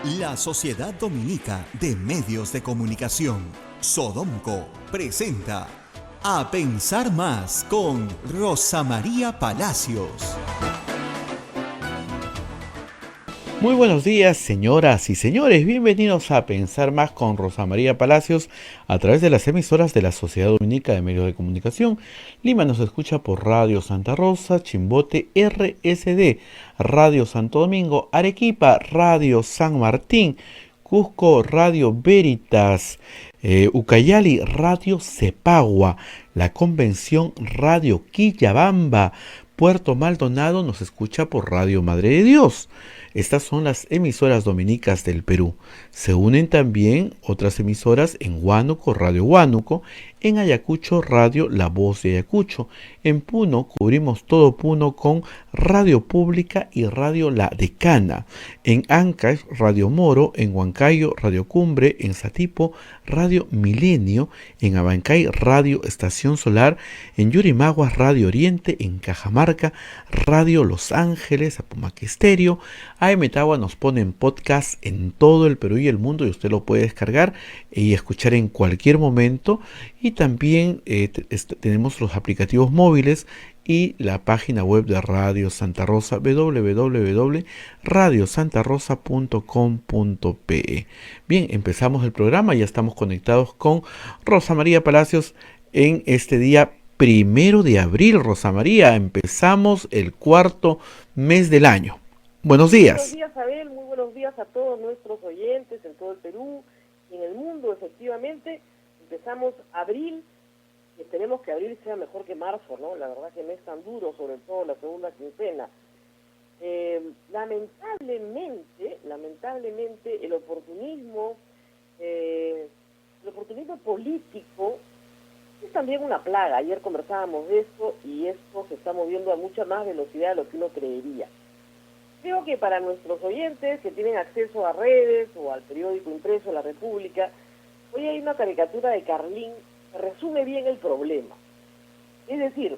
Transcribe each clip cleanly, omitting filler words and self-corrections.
La Sociedad Dominica de Medios de Comunicación, Sodomco, presenta A Pensar Más con Rosa María Palacios. Muy buenos días, señoras y señores. Bienvenidos a Pensar Más con Rosa María Palacios a través de las emisoras de la Sociedad Dominica de Medios de Comunicación. Lima nos escucha por Radio Santa Rosa, Chimbote RSD, Radio Santo Domingo, Arequipa, Radio San Martín, Cusco, Radio Veritas, Ucayali, Radio Cepagua, La Convención, Radio Quillabamba, Puerto Maldonado nos escucha por Radio Madre de Dios. Estas son las emisoras dominicas del Perú. Se unen también otras emisoras en Huánuco, Radio Huánuco, en Ayacucho, Radio La Voz de Ayacucho. En Puno cubrimos todo Puno con Radio Pública y Radio La Decana. En Ancash, Radio Moro. En Huancayo, Radio Cumbre. En Satipo, Radio Milenio. En Abancay, Radio Estación Solar. En Yurimaguas, Radio Oriente. En Cajamarca, Radio Los Ángeles, Apumaque Estéreo. AM Tagua nos pone en podcast en todo el Perú y el mundo y usted lo puede descargar y escuchar en cualquier momento. Y también tenemos los aplicativos móviles y la página web de Radio Santa Rosa, www.radiosantarosa.com.pe. Bien, empezamos el programa, ya estamos conectados con Rosa María Palacios en este día 1 de abril. Rosa María, empezamos el cuarto mes del año. Buenos días. Buenos días, Abel. Muy buenos días a todos nuestros oyentes en todo el Perú y en el mundo. Efectivamente, empezamos abril. Esperemos que abril sea mejor que marzo, ¿no? La verdad que no es tan duro, sobre todo la segunda quincena. Lamentablemente, el oportunismo político es también una plaga. Ayer conversábamos de esto y esto se está moviendo a mucha más velocidad de lo que uno creería. Creo que para nuestros oyentes que tienen acceso a redes o al periódico impreso La República, hoy hay una caricatura de Carlín que resume bien el problema. Es decir,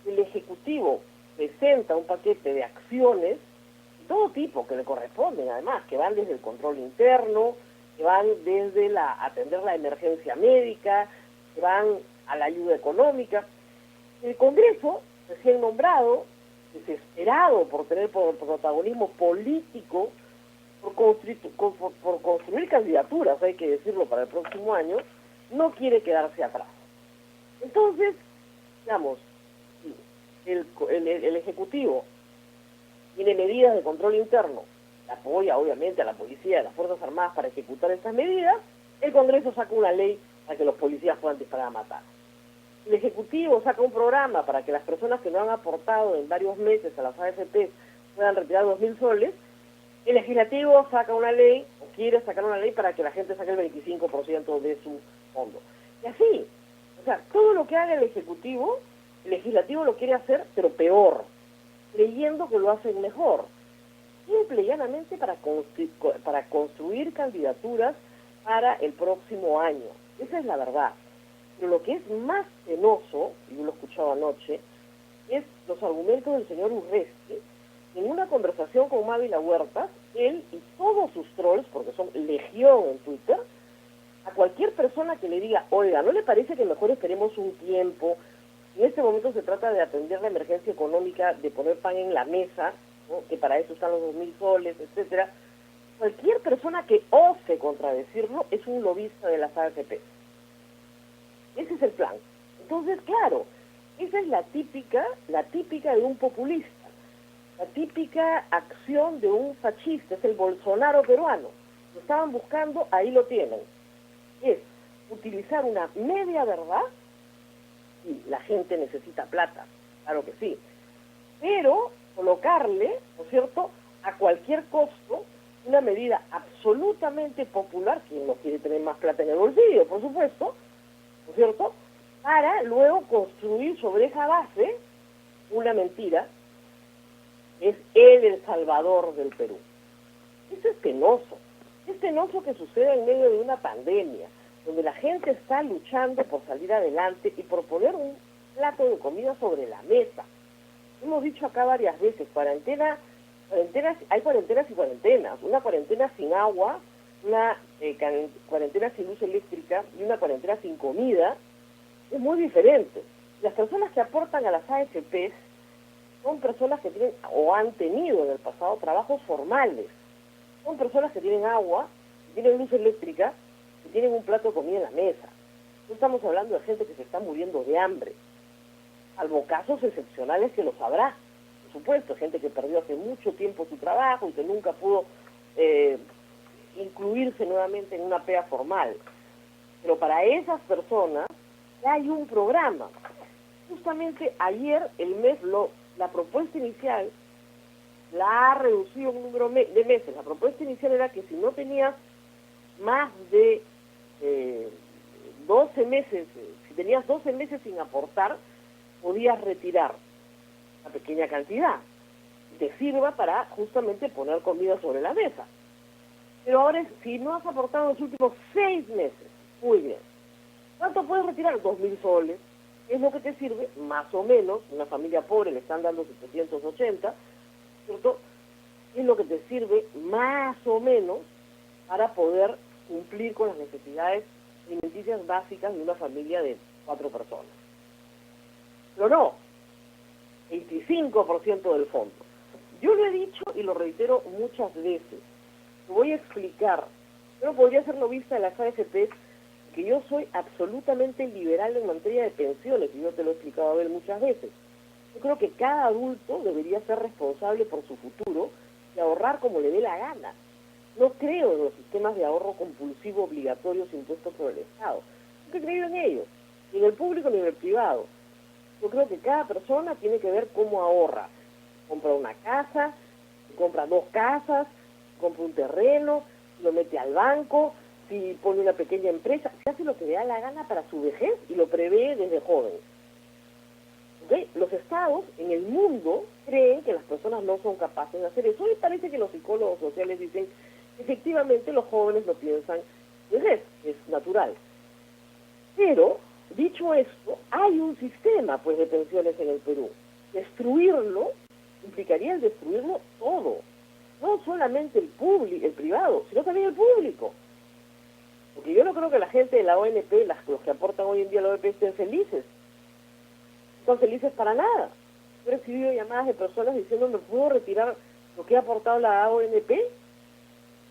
el Ejecutivo presenta un paquete de acciones de todo tipo que le corresponden, además, que van desde el control interno, que van desde atender la emergencia médica, que van a la ayuda económica. El Congreso, recién nombrado, desesperado por tener protagonismo político, por construir candidaturas, hay que decirlo, para el próximo año, no quiere quedarse atrás. Entonces, digamos, el Ejecutivo tiene medidas de control interno, apoya obviamente a la policía y a las Fuerzas Armadas para ejecutar estas medidas. El Congreso saca una ley para que los policías puedan disparar a matar. El Ejecutivo saca un programa para que las personas que no han aportado en varios meses a las AFP puedan retirar 2.000 soles. El Legislativo saca una ley, o quiere sacar una ley para que la gente saque el 25% de su fondo. Y así, o sea, todo lo que haga el Ejecutivo, el Legislativo lo quiere hacer, pero peor, creyendo que lo hacen mejor. Simple y llanamente para construir candidaturas para el próximo año. Esa es la verdad. Pero lo que es más penoso, y yo lo escuchaba anoche, es los argumentos del señor Urresti. En una conversación con Mávila Huertas, él y todos sus trolls, porque son legión en Twitter, a cualquier persona que le diga, oiga, ¿no le parece que mejor esperemos un tiempo? En este momento se trata de atender la emergencia económica, de poner pan en la mesa, ¿no? Que para eso están los 2.000 soles, etcétera. Cualquier persona que ose contradecirlo es un lobista de las AFP. Ese es el plan. Entonces, claro, esa es la típica de un populista, la típica acción de un fascista, es el Bolsonaro peruano. Lo estaban buscando, ahí lo tienen. Es utilizar una media verdad, y la gente necesita plata, claro que sí, pero colocarle, ¿no es cierto?, a cualquier costo, una medida absolutamente popular, quien no quiere tener más plata en el bolsillo, por supuesto, ¿no es cierto?, para luego construir sobre esa base una mentira. Es él el salvador del Perú. Eso es penoso. Es penoso que suceda en medio de una pandemia, donde la gente está luchando por salir adelante y por poner un plato de comida sobre la mesa. Hemos dicho acá varias veces, cuarentena Hay cuarentenas y cuarentenas. Una cuarentena sin agua, una cuarentena sin luz eléctrica y una cuarentena sin comida es muy diferente. Las personas que aportan a las AFPs son personas que tienen o han tenido en el pasado trabajos formales. Son personas que tienen agua, que tienen luz eléctrica, que tienen un plato de comida en la mesa. No estamos hablando de gente que se está muriendo de hambre, salvo casos excepcionales que los habrá. Por supuesto, gente que perdió hace mucho tiempo su trabajo y que nunca pudo incluirse nuevamente en una pega formal. Pero para esas personas ya hay un programa. Justamente ayer el MES, la propuesta inicial, la ha reducido un número de meses. La propuesta inicial era que si no tenías más de 12 meses, si tenías 12 meses sin aportar, podías retirar una pequeña cantidad, te sirva para justamente poner comida sobre la mesa. Pero ahora, si no has aportado en los últimos 6 meses, muy bien, ¿cuánto puedes retirar? 2.000 soles, es lo que te sirve, más o menos, una familia pobre le están dando 780, ¿cierto? Es lo que te sirve, más o menos, para poder cumplir con las necesidades alimenticias básicas de una familia de 4 personas. Pero no, 25% del fondo. Yo lo he dicho y lo reitero muchas veces. Lo voy a explicar. Yo no podría ser lobista de las AFP, que yo soy absolutamente liberal en materia de pensiones, y yo te lo he explicado a ver muchas veces. Yo creo que cada adulto debería ser responsable por su futuro y ahorrar como le dé la gana. No creo en los sistemas de ahorro compulsivo obligatorios impuestos por el Estado. Nunca he creído en ellos, ni en el público ni en el privado. Yo creo que cada persona tiene que ver cómo ahorra. Compra una casa, compra 2 casas, compra un terreno, lo mete al banco, si pone una pequeña empresa, se hace lo que le da la gana para su vejez y lo prevé desde joven. ¿Okay? Los estados en el mundo creen que las personas no son capaces de hacer eso y parece que los psicólogos sociales dicen que efectivamente los jóvenes no piensan vejez, es natural. Pero, dicho esto, hay un sistema pues de pensiones en el Perú. Destruirlo implicaría el destruirlo todo. No solamente el privado, sino también el público. Porque yo no creo que la gente de la ONP, los que aportan hoy en día a la ONP, estén felices. No están felices para nada. Yo he recibido llamadas de personas diciendo, ¿me puedo retirar lo que ha aportado la ONP?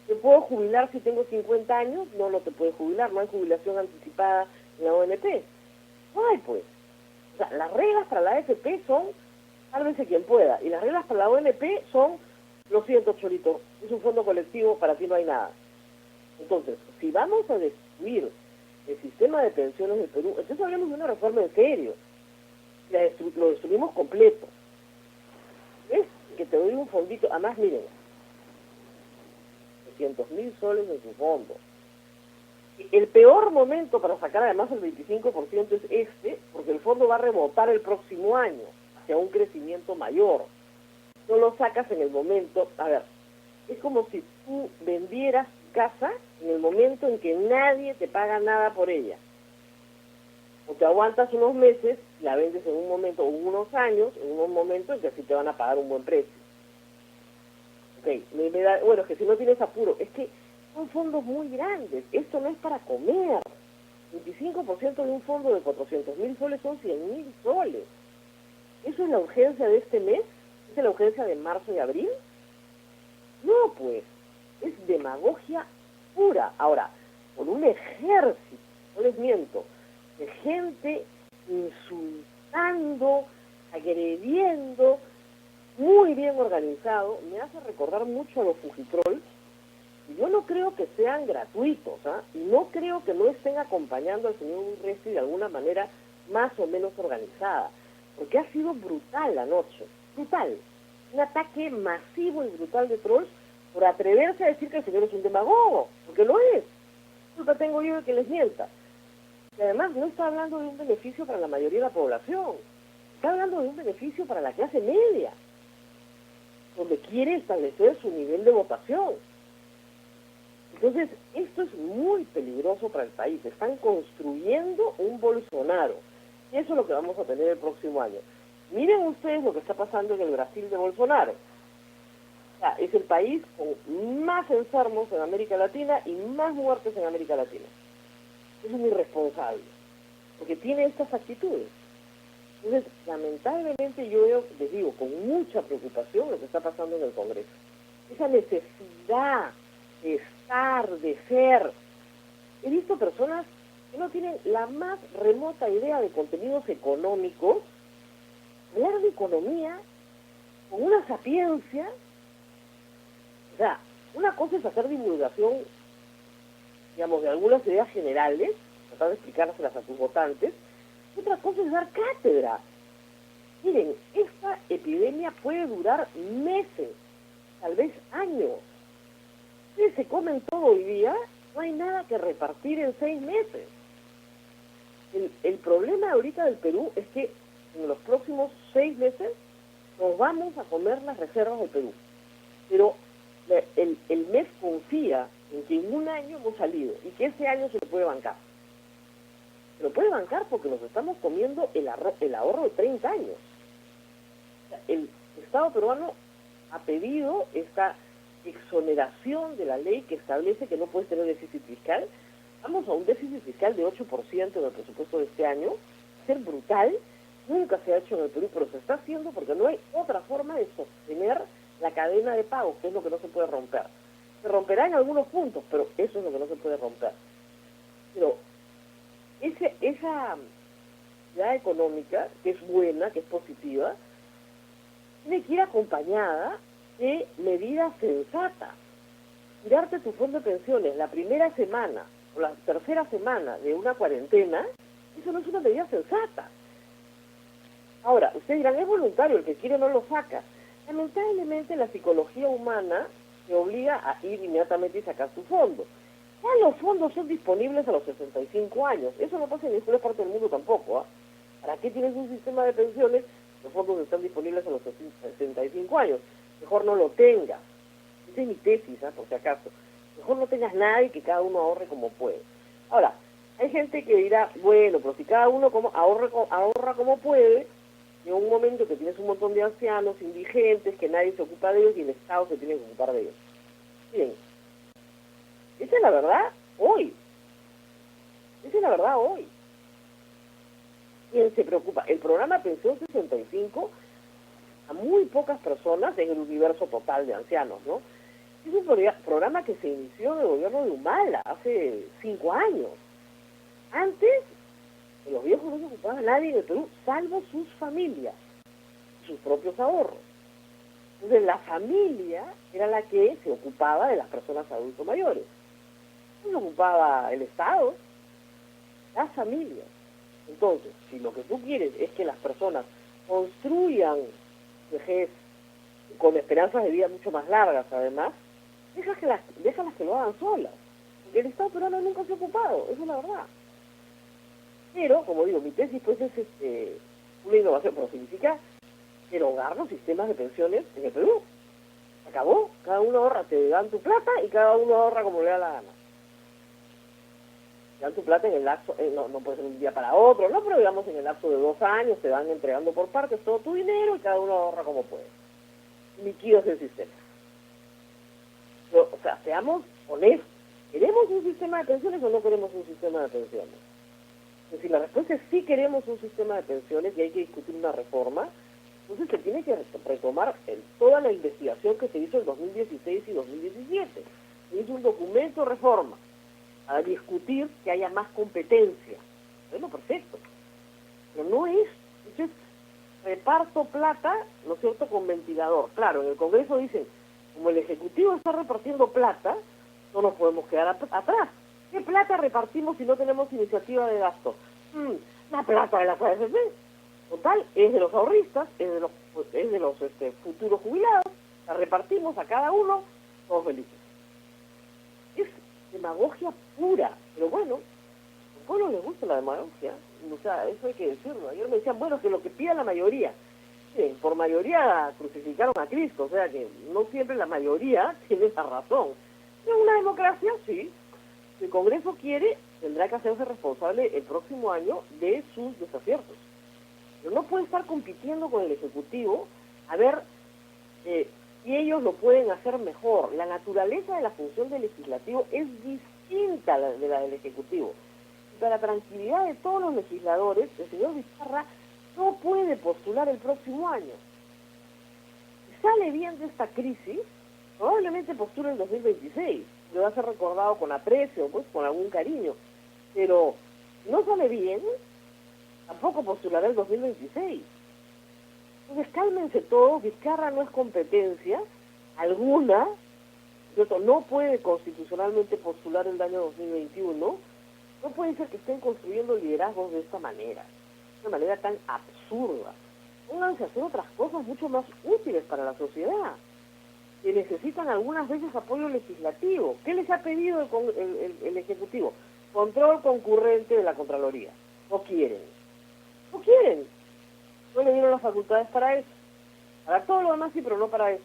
¿Me puedo jubilar si tengo 50 años? No, no te puedes jubilar, no hay jubilación anticipada en la ONP. No hay, pues. O sea, las reglas para la AFP son, sálvese quien pueda, y las reglas para la ONP son, lo siento, Cholito, es un fondo colectivo, para ti no hay nada. Entonces, si vamos a destruir el sistema de pensiones del Perú, entonces hablamos de una reforma en serio. Lo destruimos completo. ¿Ves? Que te doy un fondito, además miren, 300.000 soles en su fondo. El peor momento para sacar además el 25% es este, porque el fondo va a rebotar el próximo año hacia un crecimiento mayor. No lo sacas en el momento, a ver, es como si tú vendieras casa en el momento en que nadie te paga nada por ella. O te aguantas unos meses, la vendes en un momento, o unos años, en un momento en que así te van a pagar un buen precio. Bueno, es que si no tienes apuro, es que son fondos muy grandes, esto no es para comer. 25% de un fondo de 400.000 soles son 100.000 soles. ¿Eso es la urgencia de este mes? ¿Es la urgencia de marzo y abril? No, pues, es demagogia pura. Ahora, con un ejército, no les miento, de gente insultando, agrediendo, muy bien organizado, me hace recordar mucho a los Fujitrol. Y yo no creo que sean gratuitos, y no creo que no estén acompañando al señor Urresti de alguna manera más o menos organizada, porque ha sido brutal la noche, brutal, un ataque masivo y brutal de trolls por atreverse a decir que el señor es un demagogo, porque lo es. Culpa tengo yo de que les mienta. Y además no está hablando de un beneficio para la mayoría de la población, está hablando de un beneficio para la clase media, donde quiere establecer su nivel de votación. Entonces, esto es muy peligroso para el país. Están construyendo un Bolsonaro. Y eso es lo que vamos a tener el próximo año. Miren ustedes lo que está pasando en el Brasil de Bolsonaro. sea, es el país con más enfermos en América Latina y más muertes en América Latina. Es un irresponsable, porque tiene estas actitudes. Entonces, lamentablemente yo veo, les digo, con mucha preocupación lo que está pasando en el Congreso. Esa necesidad de estar, de ser. He visto personas que no tienen la más remota idea de contenidos económicos, hablar de economía con una sapiencia. O sea, una cosa es hacer divulgación, digamos, de algunas ideas generales, tratar de explicárselas a tus votantes, y otra cosa es dar cátedra. Miren, esta epidemia puede durar meses, tal vez años. Si se comen todo hoy día, no hay nada que repartir en 6 meses. El problema ahorita del Perú es que en los próximos 6 meses nos vamos a comer las reservas del Perú. Pero el MEF confía en que en un año hemos salido y que ese año se lo puede bancar. Se lo puede bancar porque nos estamos comiendo el ahorro de 30 años. O sea, el Estado peruano ha pedido esta exoneración de la ley que establece que no puedes tener déficit fiscal. Vamos a un déficit fiscal de 8% del presupuesto de este año. Va a ser brutal. Nunca se ha hecho en el Perú, pero se está haciendo porque no hay otra forma de sostener la cadena de pagos, que es lo que no se puede romper. Se romperá en algunos puntos, pero eso es lo que no se puede romper. Pero esa actividad económica, que es buena, que es positiva, tiene que ir acompañada de medidas sensatas. Tirarte tu fondo de pensiones la primera semana o la tercera semana de una cuarentena, eso no es una medida sensata. Ahora, ustedes dirán, es voluntario, el que quiere no lo saca. Lamentablemente la psicología humana te obliga a ir inmediatamente y sacar tu fondo. Ya los fondos son disponibles a los 65 años. Eso no pasa en ninguna parte del mundo tampoco. ¿Ah? ¿Para qué tienes un sistema de pensiones? Los fondos están disponibles a los 65 años. Mejor no lo tengas. Esa es mi tesis, por si acaso. Mejor no tengas nada y que cada uno ahorre como puede. Ahora, hay gente que dirá, bueno, pero si cada uno ahorra como puede, en un momento que tienes un montón de ancianos, indigentes, que nadie se ocupa de ellos y el Estado se tiene que ocupar de ellos. Miren, esa es la verdad hoy. Esa es la verdad hoy. ¿Quién se preocupa? El programa Pensión 65 a muy pocas personas en el universo total de ancianos, ¿no? Es un programa que se inició en el gobierno de Humala hace 5 años. Antes, los viejos no se ocupaba nadie en el Perú, salvo sus familias, sus propios ahorros. Entonces, la familia era la que se ocupaba de las personas adultos mayores. No se ocupaba el Estado, las familias. Entonces, si lo que tú quieres es que las personas construyan vejez con esperanzas de vida mucho más largas, además, déjalas que lo hagan solas. Porque el Estado peruano nunca se ha ocupado, eso es la verdad. Pero, como digo, mi tesis pues es una innovación, pero significa derogar los sistemas de pensiones en el Perú. Se acabó, cada uno ahorra, te dan tu plata y cada uno ahorra como le da la gana. Te dan tu plata en el lapso, no puede ser un día para otro, no, pero digamos en el lapso de 2 años te van entregando por partes todo tu dinero y cada uno ahorra como puede. Liquidas el sistema. Pero, o sea, seamos honestos. ¿Queremos un sistema de pensiones o no queremos un sistema de pensiones? Es decir, la respuesta es sí queremos un sistema de pensiones y hay que discutir una reforma. Entonces se tiene que retomar toda la investigación que se hizo en 2016 y 2017. Se hizo un documento de reforma a discutir que haya más competencia. Bueno, perfecto. Pero no es. Entonces, reparto plata, ¿no es cierto?, con ventilador. Claro, en el Congreso dicen, como el Ejecutivo está repartiendo plata, no nos podemos quedar atrás. ¿Qué plata repartimos si no tenemos iniciativa de gasto? La plata de las AFP. Total, es de los ahorristas, es de los futuros jubilados. La repartimos a cada uno, todos felices. Es demagogia pura. Pero bueno, a los pueblos les gusta la demagogia. O sea, eso hay que decirlo. Ayer me decían, bueno, que lo que pida la mayoría. Miren, por mayoría crucificaron a Cristo. O sea que no siempre la mayoría tiene esa razón. En una democracia, sí. Si el Congreso quiere, tendrá que hacerse responsable el próximo año de sus desaciertos. Pero no puede estar compitiendo con el Ejecutivo a ver y ellos lo pueden hacer mejor. La naturaleza de la función del legislativo es distinta a de la del ejecutivo. Y para tranquilidad de todos los legisladores, el señor Vizcarra no puede postular el próximo año. Si sale bien de esta crisis, probablemente postule en 2026. Le va a ser recordado con aprecio, pues con algún cariño. Pero si no sale bien, tampoco postulará el 2026. Entonces cálmense todos, Vizcarra no es competencia alguna, ¿cierto? No puede constitucionalmente postular el año 2021, no puede ser que estén construyendo liderazgos de esta manera, de una manera tan absurda. Pónganse a hacer otras cosas mucho más útiles para la sociedad, que necesitan algunas veces apoyo legislativo. ¿Qué les ha pedido el Ejecutivo? Control concurrente de la Contraloría. No quieren. No quieren. No le dieron las facultades para eso. Para todo lo demás sí, pero no para eso.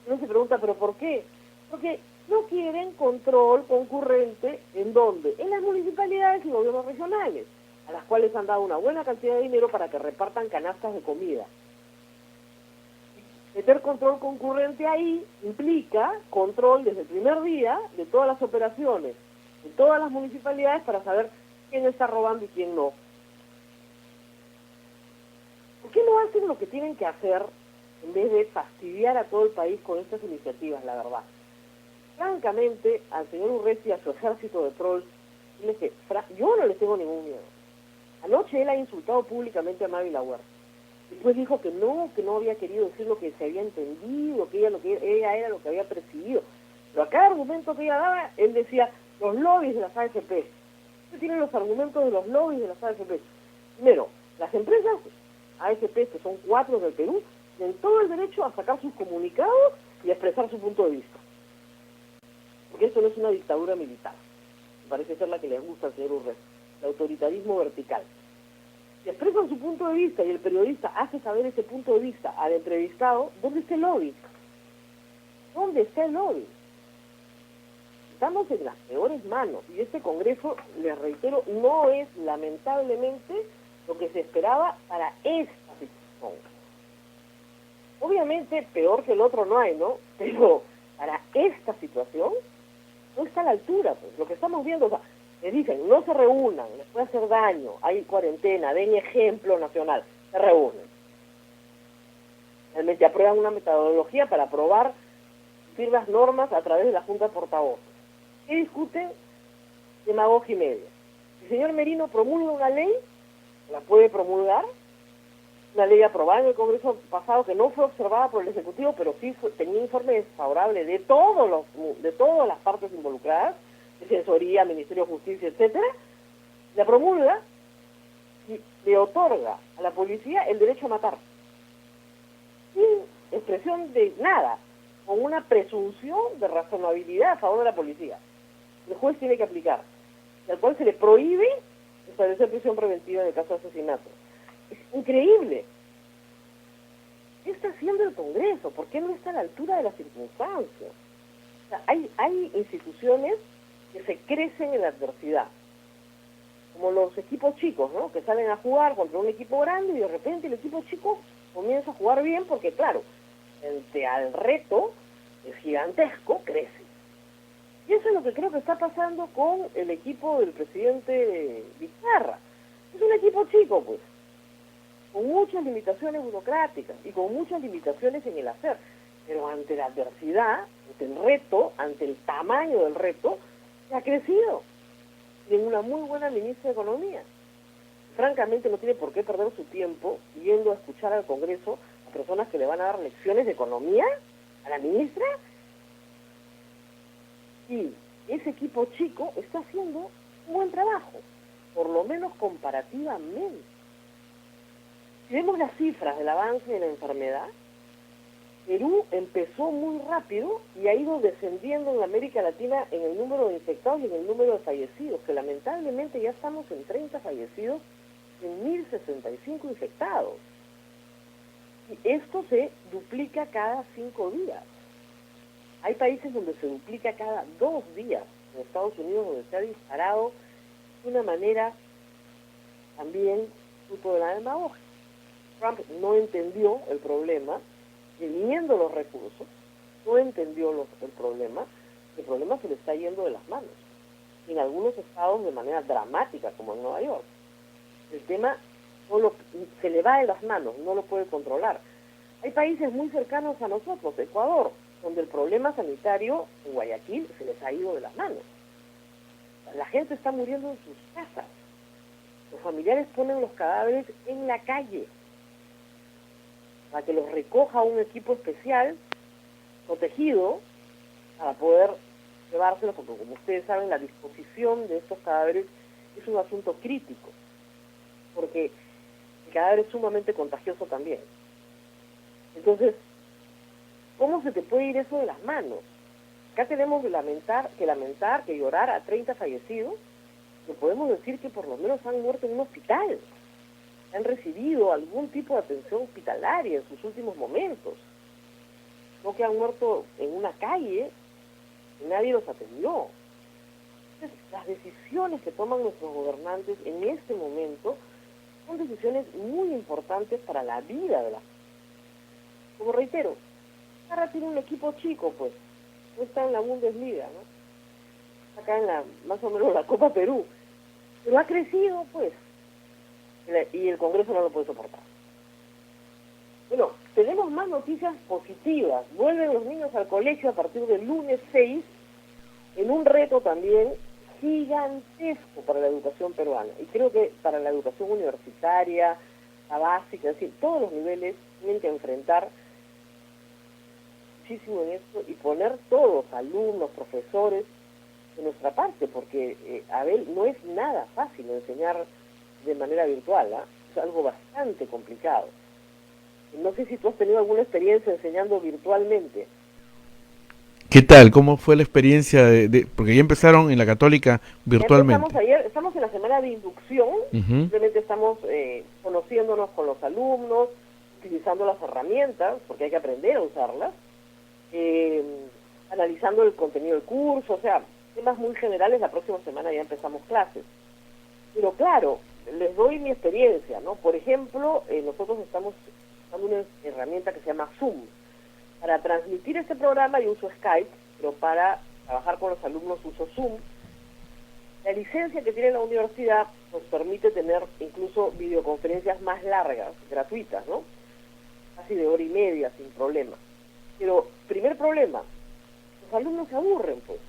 Uno se pregunta, ¿pero por qué? Porque no quieren control concurrente, ¿en dónde? En las municipalidades y gobiernos regionales, a las cuales han dado una buena cantidad de dinero para que repartan canastas de comida. Meter control concurrente ahí implica control desde el primer día de todas las operaciones, de todas las municipalidades, para saber quién está robando y quién no. ¿Por qué no hacen lo que tienen que hacer en vez de fastidiar a todo el país con estas iniciativas, la verdad? Francamente, al señor Urresti y a su ejército de trolls, yo no les tengo ningún miedo. Anoche él ha insultado públicamente a Mavi Huerta. Después dijo que no había querido decir lo que se había entendido, que ella era lo que había presidido. Pero a cada argumento que ella daba, él decía, los lobbies de las AFP. Usted tiene los argumentos de los lobbies de las AFP. Primero, las empresas AFP, que son 4 del Perú, tienen todo el derecho a sacar sus comunicados y a expresar su punto de vista. Porque esto no es una dictadura militar. Parece ser la que les gusta al señor Urresti, el autoritarismo vertical. Si expresan su punto de vista y el periodista hace saber ese punto de vista al entrevistado, ¿dónde está el lobby? ¿Dónde está el lobby? Estamos en las peores manos, y este Congreso, les reitero, no es lamentablemente lo que se esperaba para esta situación. Obviamente peor que el otro no hay, ¿no? Pero para esta situación no está a la altura, pues. Lo que estamos viendo, o sea, les dicen, no se reúnan, les puede hacer daño, hay cuarentena, den ejemplo nacional, se reúnen. Realmente aprueban una metodología para aprobar las normas a través de la Junta de Portavoces. ¿Qué discuten? Demagogia y media. El señor Merino promulga una ley, la puede promulgar, una ley aprobada en el Congreso pasado que no fue observada por el Ejecutivo, pero sí tenía informe desfavorable de todas las partes involucradas, Defensoría, Ministerio de Justicia, etcétera, la promulga y le otorga a la policía el derecho a matar. Sin expresión de nada, con una presunción de razonabilidad a favor de la policía. El juez tiene que aplicar, y al cual se le prohíbe establecer prisión preventiva en el caso de asesinato. Es increíble. ¿Qué está haciendo el Congreso? ¿Por qué no está a la altura de las circunstancias? O sea, hay instituciones que se crecen en la adversidad, como los equipos chicos, ¿no? Que salen a jugar contra un equipo grande y de repente el equipo chico comienza a jugar bien porque, claro, frente al reto es gigantesco, crece. Y eso es lo que creo que está pasando con el equipo del presidente Vizcarra. Es un equipo chico, pues, con muchas limitaciones burocráticas y con muchas limitaciones en el hacer, pero ante la adversidad, ante el reto, ante el tamaño del reto, ha crecido. Tiene una muy buena ministra de Economía. Francamente no tiene por qué perder su tiempo yendo a escuchar al Congreso a personas que le van a dar lecciones de economía a la ministra. Y ese equipo chico está haciendo un buen trabajo, por lo menos comparativamente. Si vemos las cifras del avance de la enfermedad, Perú empezó muy rápido y ha ido descendiendo en América Latina en el número de infectados y en el número de fallecidos, que lamentablemente ya estamos en 30 fallecidos en 1.065 infectados. Y esto se duplica cada 5 días. Hay países donde se duplica cada 2 días. En Estados Unidos, donde se ha disparado de una manera también fruto de la demagogia. Trump no entendió el problema, teniendo los recursos, no entendió el problema se le está yendo de las manos. En algunos estados de manera dramática, como en Nueva York. El tema se le va de las manos, no lo puede controlar. Hay países muy cercanos a nosotros, Ecuador, donde el problema sanitario en Guayaquil se les ha ido de las manos. La gente está muriendo en sus casas. Los familiares ponen los cadáveres en la calle para que los recoja un equipo especial, protegido, para poder llevárselos, porque como ustedes saben, la disposición de estos cadáveres es un asunto crítico, porque el cadáver es sumamente contagioso también. Entonces, ¿cómo se te puede ir eso de las manos? Acá tenemos que lamentar, que llorar a 30 fallecidos, pero podemos decir que por lo menos han muerto en un hospital, han recibido algún tipo de atención hospitalaria en sus últimos momentos, no que han muerto en una calle y nadie los atendió. Entonces, las decisiones que toman nuestros gobernantes en este momento son decisiones muy importantes para la vida de la gente. Como reitero, Parra tiene un equipo chico, pues, no está en la Bundesliga, ¿no? Está acá en más o menos la Copa Perú, pero ha crecido, pues, y el Congreso no lo puede soportar. Bueno, tenemos más noticias positivas. Vuelven los niños al colegio a partir del lunes 6, en un reto también gigantesco para la educación peruana. Y creo que para la educación universitaria, la básica, es decir, todos los niveles tienen que enfrentar muchísimo en esto y poner todos, alumnos, profesores, de nuestra parte, porque, Abel, no es nada fácil enseñar de manera virtual, ¿eh? Es algo bastante complicado. No sé si tú has tenido alguna experiencia enseñando virtualmente. ¿Qué tal? ¿Cómo fue la experiencia porque ya empezaron en la Católica virtualmente? Estamos en la semana de inducción, simplemente estamos conociéndonos con los alumnos, utilizando las herramientas, porque hay que aprender a usarlas, analizando el contenido del curso, o sea, temas muy generales. La próxima semana ya empezamos clases. Pero claro, les doy mi experiencia, ¿no? Por ejemplo, nosotros estamos usando una herramienta que se llama Zoom. Para transmitir este programa yo uso Skype, pero para trabajar con los alumnos uso Zoom. La licencia que tiene la universidad nos permite tener incluso videoconferencias más largas, gratuitas, ¿no? Casi de hora y media, sin problema. Pero, primer problema, los alumnos se aburren, pues.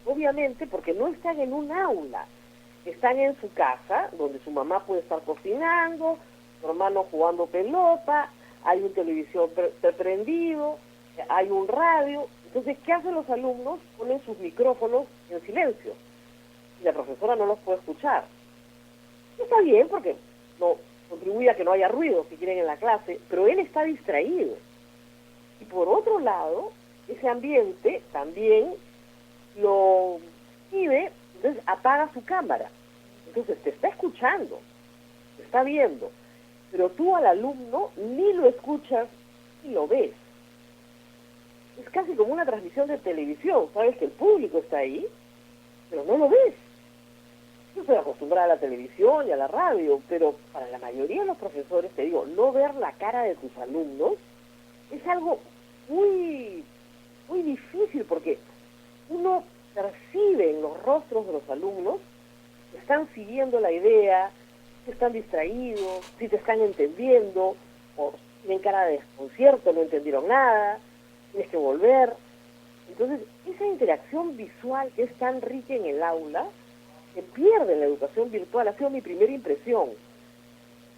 Obviamente, porque no están en un aula. Están en su casa, donde su mamá puede estar cocinando, su hermano jugando pelota, hay un televisión prendido, hay un radio. Entonces, ¿qué hacen los alumnos? Ponen sus micrófonos en silencio y la profesora no los puede escuchar. Está bien porque no contribuye a que no haya ruido, si quieren, en la clase, pero él está distraído. Y por otro lado, ese ambiente también lo vive, entonces apaga su cámara. Entonces te está escuchando, te está viendo, pero tú al alumno ni lo escuchas ni lo ves. Es casi como una transmisión de televisión, sabes que el público está ahí, pero no lo ves. Yo estoy acostumbrada a la televisión y a la radio, pero para la mayoría de los profesores, te digo, no ver la cara de tus alumnos es algo muy, muy difícil, porque uno percibe en los rostros de los alumnos que están siguiendo la idea, que están distraídos, si te están entendiendo, o tienen cara de desconcierto, no entendieron nada, tienes que volver. Entonces, esa interacción visual que es tan rica en el aula, se pierde en la educación virtual. Ha sido mi primera impresión.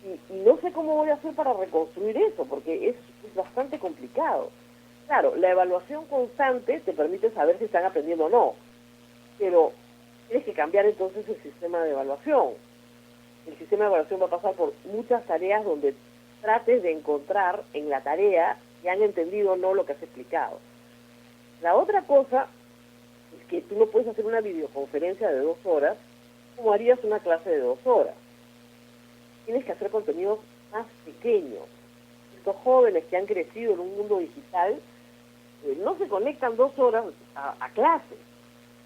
Y no sé cómo voy a hacer para reconstruir eso, porque es bastante complicado. Claro, la evaluación constante te permite saber si están aprendiendo o no, pero tienes que cambiar entonces el sistema de evaluación. El sistema de evaluación va a pasar por muchas tareas donde trates de encontrar en la tarea si han entendido o no lo que has explicado. La otra cosa es que tú no puedes hacer una videoconferencia de 2 horas como harías una clase de 2 horas. Tienes que hacer contenidos más pequeños. Estos jóvenes que han crecido en un mundo digital no se conectan 2 horas a clases.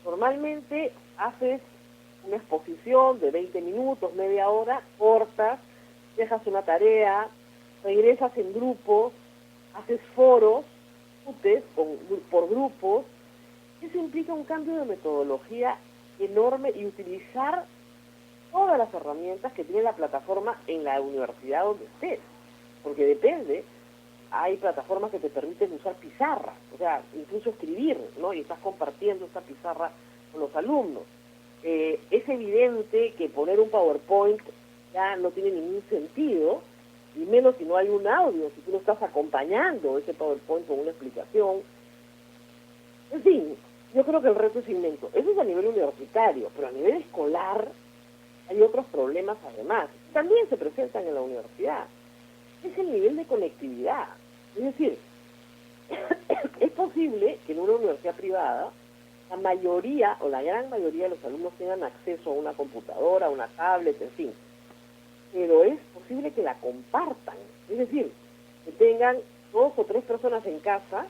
Normalmente haces una exposición de 20 minutos, media hora, cortas, dejas una tarea, regresas en grupos, haces foros discutes por grupos. Eso implica un cambio de metodología enorme y utilizar todas las herramientas que tiene la plataforma en la universidad donde estés, porque depende, hay plataformas que te permiten usar pizarra, o sea, incluso escribir, ¿no? Y estás compartiendo esta pizarra con los alumnos. Es evidente que poner un PowerPoint ya no tiene ningún sentido, y menos si no hay un audio, si tú lo estás acompañando ese PowerPoint con una explicación. En fin, yo creo que el reto es inmenso. Eso es a nivel universitario, pero a nivel escolar hay otros problemas además. También se presentan en la universidad. Es el nivel de conectividad. Es decir, es posible que en una universidad privada la mayoría o la gran mayoría de los alumnos tengan acceso a una computadora, a una tablet, en fin. Pero es posible que la compartan. Es decir, que tengan 2 o 3 personas en casa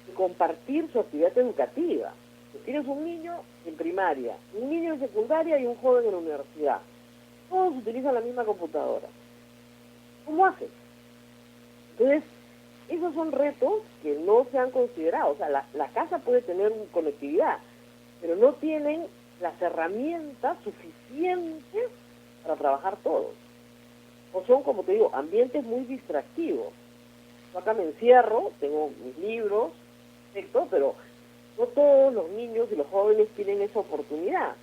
y compartir su actividad educativa. Si tienes un niño en primaria, un niño en secundaria y un joven en la universidad, todos utilizan la misma computadora. ¿Cómo hacen? Entonces, esos son retos que no se han considerado. O sea, la casa puede tener conectividad, pero no tienen las herramientas suficientes para trabajar todos. O son, como te digo, ambientes muy distractivos. Yo acá me encierro, tengo mis libros, perfecto, pero no todos los niños y los jóvenes tienen esa oportunidad.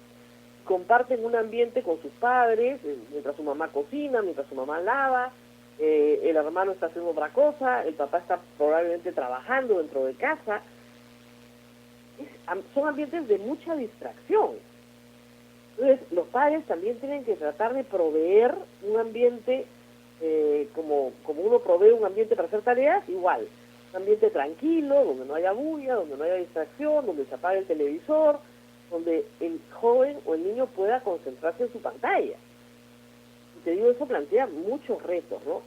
Comparten un ambiente con sus padres, mientras su mamá cocina, mientras su mamá lava, el hermano está haciendo otra cosa, el papá está probablemente trabajando dentro de casa. Son ambientes de mucha distracción. Entonces, los padres también tienen que tratar de proveer un ambiente, como uno provee un ambiente para hacer tareas, igual. Un ambiente tranquilo, donde no haya bulla, donde no haya distracción, donde se apague el televisor, donde el joven o el niño pueda concentrarse en su pantalla. Y te digo, eso plantea muchos retos, ¿no?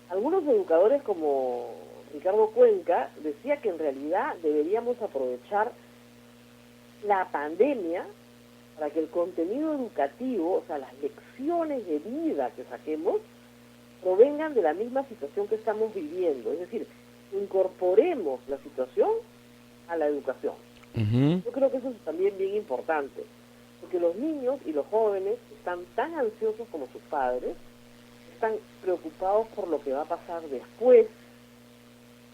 Algunos educadores como Ricardo Cuenca decía que en realidad deberíamos aprovechar la pandemia para que el contenido educativo, o sea, las lecciones de vida que saquemos, provengan de la misma situación que estamos viviendo. Es decir, incorporemos la situación a la educación. Yo creo que eso es también bien importante, porque los niños y los jóvenes están tan ansiosos como sus padres, están preocupados por lo que va a pasar después.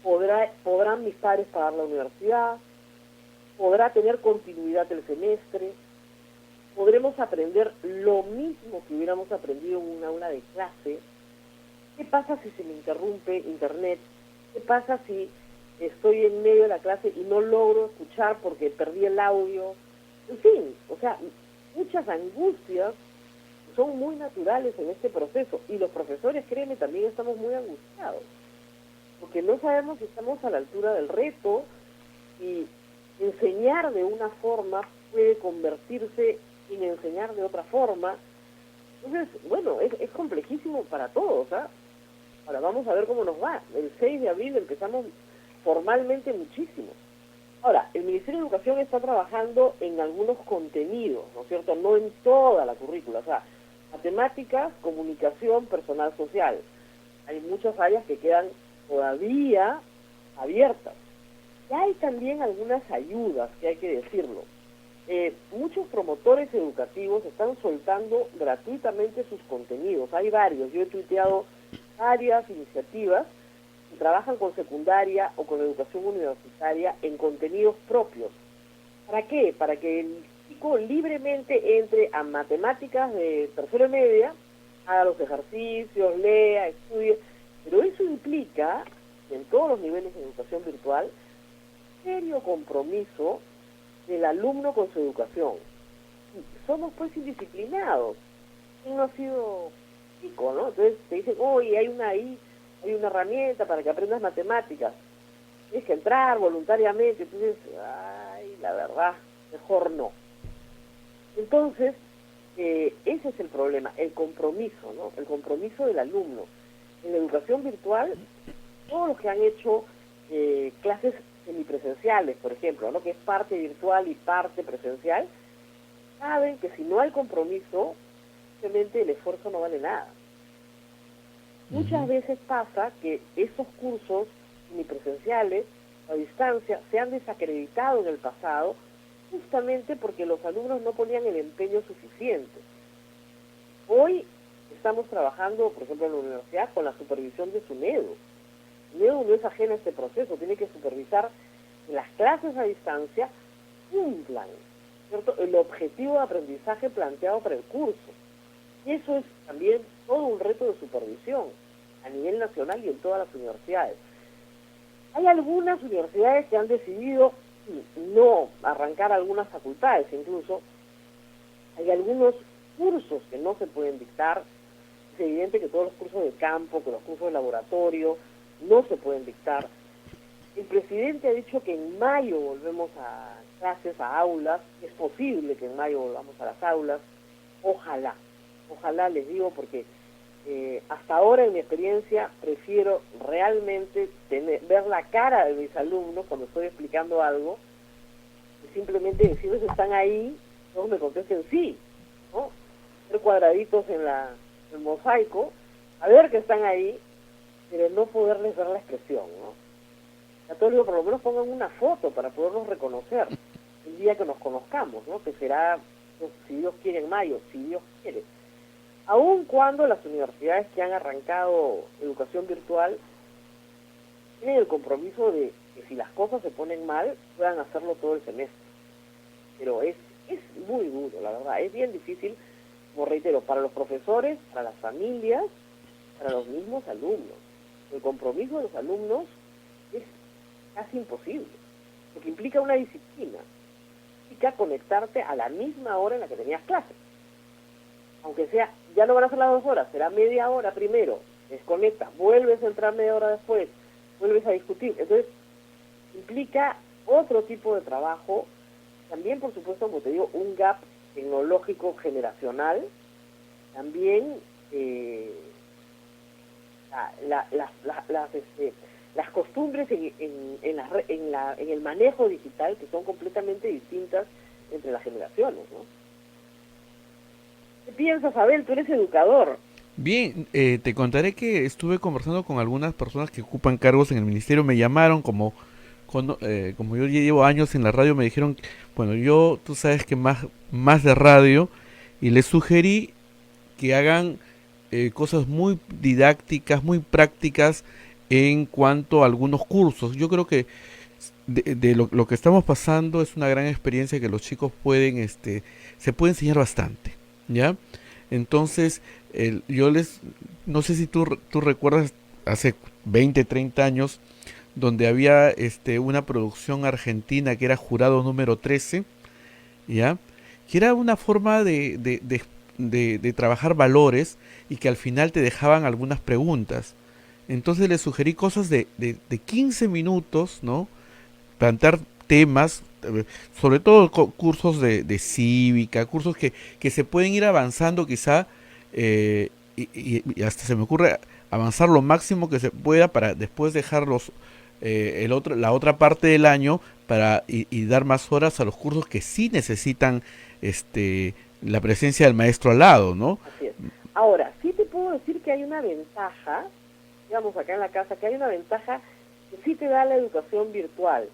¿Podrán mis padres pagar la universidad? ¿Podrá tener continuidad el semestre? ¿Podremos aprender lo mismo que hubiéramos aprendido en una aula de clase? ¿Qué pasa si se me interrumpe internet? ¿Qué pasa si estoy en medio de la clase y no logro escuchar porque perdí el audio? En fin, o sea, muchas angustias son muy naturales en este proceso, y los profesores, créeme, también estamos muy angustiados, porque no sabemos si estamos a la altura del reto, y enseñar de una forma puede convertirse en enseñar de otra forma. Entonces, bueno, es complejísimo para todos, ¿ah? Ahora vamos a ver cómo nos va. El 6 de abril empezamos formalmente muchísimo. Ahora, el Ministerio de Educación está trabajando en algunos contenidos, ¿no es cierto? No en toda la currícula, o sea, matemáticas, comunicación, personal social. Hay muchas áreas que quedan todavía abiertas. Y hay también algunas ayudas, que hay que decirlo. Muchos promotores educativos están soltando gratuitamente sus contenidos. Hay varios. Yo he tuiteado varias iniciativas que trabajan con secundaria o con educación universitaria en contenidos propios. ¿Para qué? Para que el chico libremente entre a matemáticas de tercera media, haga los ejercicios, lea, estudie. Pero eso implica, en todos los niveles de educación virtual, serio compromiso del alumno con su educación. Somos pues indisciplinados. No ha sido chico, ¿no? Entonces te dicen, oye, hay una herramienta para que aprendas matemáticas. Tienes que entrar voluntariamente. Entonces, ay, la verdad, mejor no. Entonces, ese es el problema, el compromiso, ¿no? El compromiso del alumno. En la educación virtual, todos los que han hecho clases semipresenciales, por ejemplo, ¿no? Que es parte virtual y parte presencial, saben que si no hay compromiso, simplemente el esfuerzo no vale nada. Muchas veces pasa que esos cursos semipresenciales a distancia se han desacreditado en el pasado justamente porque los alumnos no ponían el empeño suficiente. Hoy estamos trabajando, por ejemplo, en la universidad con la supervisión de SUNEDU. SUNEDU no es ajena a este proceso, tiene que supervisar que las clases a distancia cumplan, ¿cierto?, el objetivo de aprendizaje planteado para el curso. Y eso es también todo un reto de supervisión a nivel nacional y en todas las universidades. Hay algunas universidades que han decidido no arrancar algunas facultades, incluso hay algunos cursos que no se pueden dictar. Es evidente que todos los cursos de campo, que los cursos de laboratorio no se pueden dictar. El presidente ha dicho que en mayo volvemos a clases, a aulas. Es posible que en mayo volvamos a las aulas. Ojalá les digo, porque hasta ahora en mi experiencia prefiero realmente ver la cara de mis alumnos cuando estoy explicando algo, y simplemente decirles están ahí, todos me contesten sí, ¿no? Ver cuadraditos en el mosaico, a ver que están ahí, pero no poderles ver la expresión, ¿no? Católico, por lo menos pongan una foto para poderlos reconocer el día que nos conozcamos, ¿no? Que será, pues, si Dios quiere, en mayo, si Dios quiere. Aun cuando las universidades que han arrancado educación virtual tienen el compromiso de que si las cosas se ponen mal, puedan hacerlo todo el semestre. Pero es muy duro, la verdad, es bien difícil, como reitero, para los profesores, para las familias, para los mismos alumnos. El compromiso de los alumnos es casi imposible, porque implica una disciplina, implica conectarte a la misma hora en la que tenías clase. Aunque sea, ya no van a ser las 2 horas, será media hora primero, desconectas, vuelves a entrar media hora después, vuelves a discutir. Entonces, implica otro tipo de trabajo, también, por supuesto, como te digo, un gap tecnológico generacional, también las costumbres en el manejo digital, que son completamente distintas entre las generaciones, ¿no? ¿Qué piensas, Abel? Tú eres educador. Bien, te contaré que estuve conversando con algunas personas que ocupan cargos en el ministerio. Me llamaron como yo ya llevo años en la radio, me dijeron, bueno, tú sabes que más de radio, y les sugerí que hagan cosas muy didácticas, muy prácticas en cuanto a algunos cursos. Yo creo que de lo que estamos pasando es una gran experiencia que los chicos se puede enseñar bastante, ¿ya? Entonces, no sé si tú recuerdas hace 20, 30 años, donde había una producción argentina que era Jurado número 13, ¿ya? Que era una forma de trabajar valores y que al final te dejaban algunas preguntas. Entonces les sugerí cosas de 15 minutos, ¿no? Plantear temas, sobre todo cursos de cívica, cursos que se pueden ir avanzando quizá, y hasta se me ocurre avanzar lo máximo que se pueda para después dejarlos la otra parte del año y dar más horas a los cursos que sí necesitan la presencia del maestro al lado, ¿no? Así es. Ahora, sí te puedo decir que hay una ventaja, digamos acá en la casa, que hay una ventaja que sí te da la educación virtual,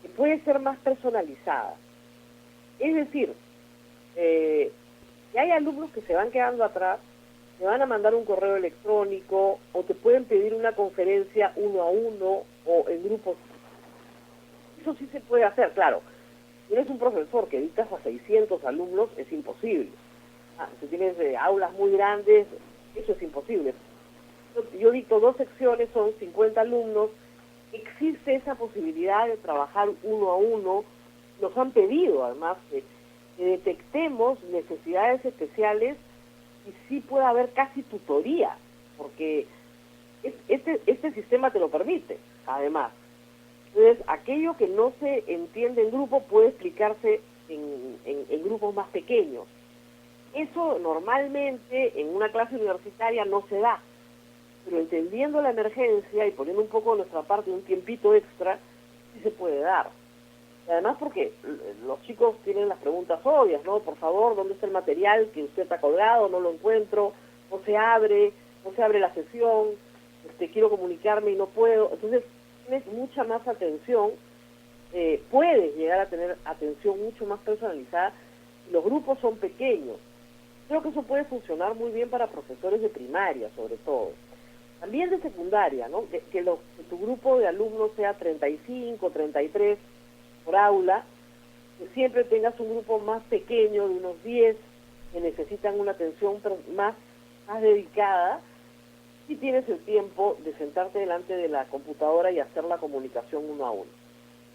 que puede ser más personalizada. Es decir, que hay alumnos que se van quedando atrás, te van a mandar un correo electrónico o te pueden pedir una conferencia 1 a 1 o en grupos. Eso sí se puede hacer, claro. Si eres un profesor que dictas a 600 alumnos, es imposible. Si tienes aulas muy grandes, eso es imposible. Yo dicto 2 secciones, son 50 alumnos. Existe esa posibilidad de trabajar 1 a 1. Nos han pedido, además, que detectemos necesidades especiales y sí puede haber casi tutoría, porque este sistema te lo permite, además. Entonces, aquello que no se entiende en grupo puede explicarse en grupos más pequeños. Eso normalmente en una clase universitaria no se da, pero entendiendo la emergencia y poniendo un poco de nuestra parte, un tiempito extra, sí se puede dar. Y además porque los chicos tienen las preguntas obvias, ¿no? Por favor, ¿dónde está el material que usted ha colgado? No lo encuentro, no se abre la sesión, quiero comunicarme y no puedo. Entonces, tienes mucha más atención, puedes llegar a tener atención mucho más personalizada. Los grupos son pequeños. Creo que eso puede funcionar muy bien para profesores de primaria, sobre todo. También de secundaria, ¿no? Que tu grupo de alumnos sea 35, 33 por aula, que siempre tengas un grupo más pequeño, de unos 10, que necesitan una atención más dedicada, si tienes el tiempo de sentarte delante de la computadora y hacer la comunicación uno a uno.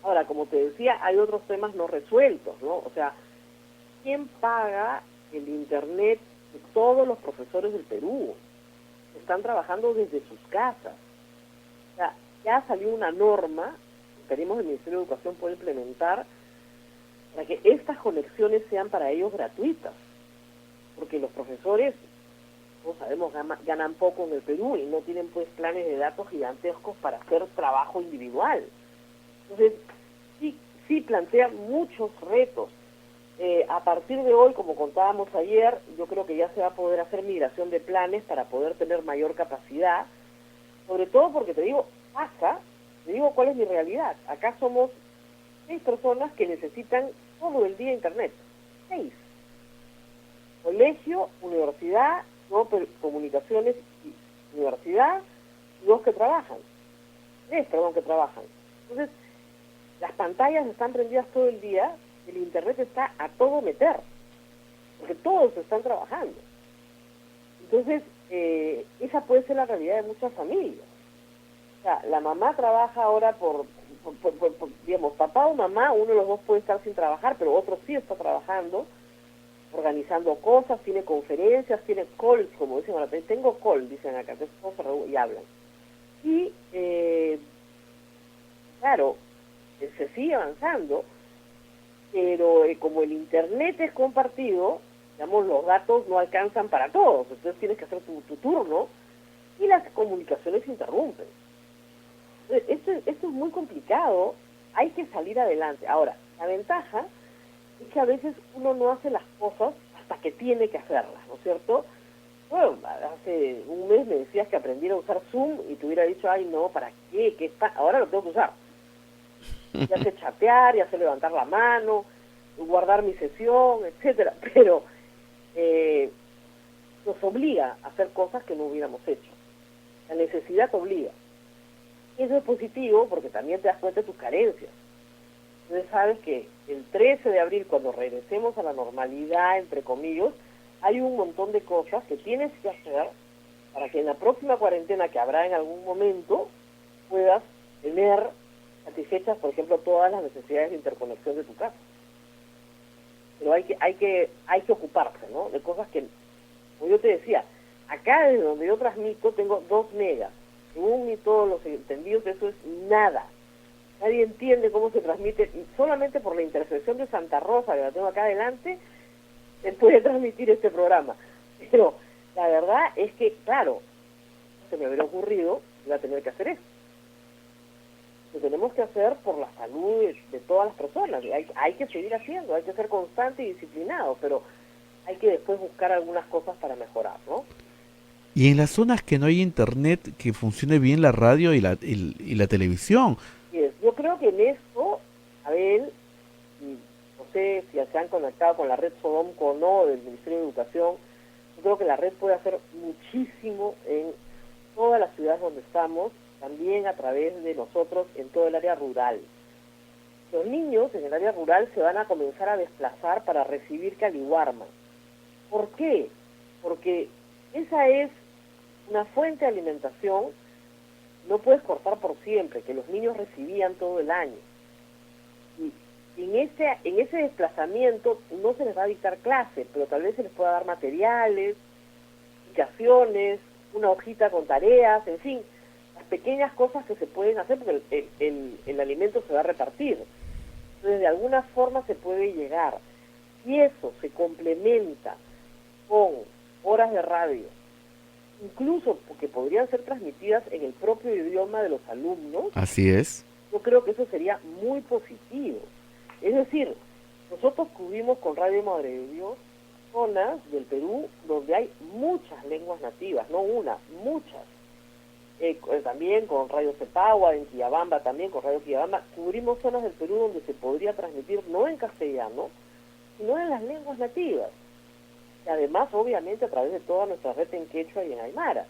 Ahora, como te decía, hay otros temas no resueltos, ¿no? O sea, ¿quién paga el internet de todos los profesores del Perú? Están trabajando desde sus casas. O sea, ya salió una norma, esperemos el Ministerio de Educación pueda implementar, para que estas conexiones sean para ellos gratuitas. Porque los profesores, como sabemos, ganan poco en el Perú y no tienen pues planes de datos gigantescos para hacer trabajo individual. Entonces, sí plantea muchos retos. A partir de hoy, como contábamos ayer, yo creo que ya se va a poder hacer migración de planes para poder tener mayor capacidad, sobre todo porque te digo cuál es mi realidad. Acá somos 6 personas que necesitan todo el día internet. 6. Colegio, universidad, ¿no? Comunicaciones, universidad, y 2 que trabajan. 3, que trabajan. Entonces, las pantallas están prendidas todo el día, el internet está a todo meter, porque todos están trabajando. Entonces, esa puede ser la realidad de muchas familias. O sea, la mamá trabaja ahora por digamos, papá o mamá, uno de los dos puede estar sin trabajar, pero otro sí está trabajando, organizando cosas, tiene conferencias, tiene calls, como dicen ahora, tengo call, dicen acá, que y hablan. Y, claro, se sigue avanzando, pero como el internet es compartido, digamos, los datos no alcanzan para todos, entonces tienes que hacer tu turno y las comunicaciones se interrumpen. Entonces, esto es muy complicado, hay que salir adelante. Ahora, la ventaja es que a veces uno no hace las cosas hasta que tiene que hacerlas, ¿no es cierto? Bueno, hace un mes me decías que aprendiera a usar Zoom y te hubiera dicho, ay no, ¿para qué? Ahora lo tengo que usar. Ya sé chatear, ya sé levantar la mano, guardar mi sesión, etcétera, pero nos obliga a hacer cosas que no hubiéramos hecho. La necesidad te obliga. Eso es positivo porque también te das cuenta de tus carencias. Entonces sabes que el 13 de abril, cuando regresemos a la normalidad, entre comillas, hay un montón de cosas que tienes que hacer para que en la próxima cuarentena que habrá en algún momento puedas tener satisfechas, por ejemplo, todas las necesidades de interconexión de tu casa. Pero hay que ocuparse, ¿no? De cosas que, como yo te decía, acá desde donde yo transmito tengo 2 megas. Según todos los entendidos, eso es nada. Nadie entiende cómo se transmite, y solamente por la intersección de Santa Rosa, que la tengo acá adelante, se puede transmitir este programa. Pero la verdad es que, claro, se me hubiera ocurrido, iba a tener que hacer esto. Lo tenemos que hacer por la salud de todas las personas. Hay que seguir haciendo, hay que ser constante y disciplinado, pero hay que después buscar algunas cosas para mejorar, ¿no? Y en las zonas que no hay internet, que funcione bien la radio y la televisión. Yo creo que en esto, Abel, no sé si se han conectado con la red Sodomco o no del Ministerio de Educación, yo creo que la red puede hacer muchísimo en todas las ciudades donde estamos, también a través de nosotros en todo el área rural. Los niños en el área rural se van a comenzar a desplazar para recibir Caliwarma. ¿Por qué? Porque esa es una fuente de alimentación, no puedes cortar por siempre, que los niños recibían todo el año. Y en ese desplazamiento no se les va a dictar clase, pero tal vez se les pueda dar materiales, indicaciones, una hojita con tareas, en fin, las pequeñas cosas que se pueden hacer porque el alimento se va a repartir. Entonces, de alguna forma se puede llegar. Y eso se complementa con horas de radio, incluso porque podrían ser transmitidas en el propio idioma de los alumnos. Así es. Yo creo que eso sería muy positivo. Es decir, nosotros cubrimos con Radio Madre de Dios zonas del Perú donde hay muchas lenguas nativas, no una, muchas. también con Radio Cepagua, en Quillabamba también, con Radio Quillabamba, cubrimos zonas del Perú donde se podría transmitir no en castellano, sino en las lenguas nativas. Y además, obviamente, a través de toda nuestra red en quechua y en aymara.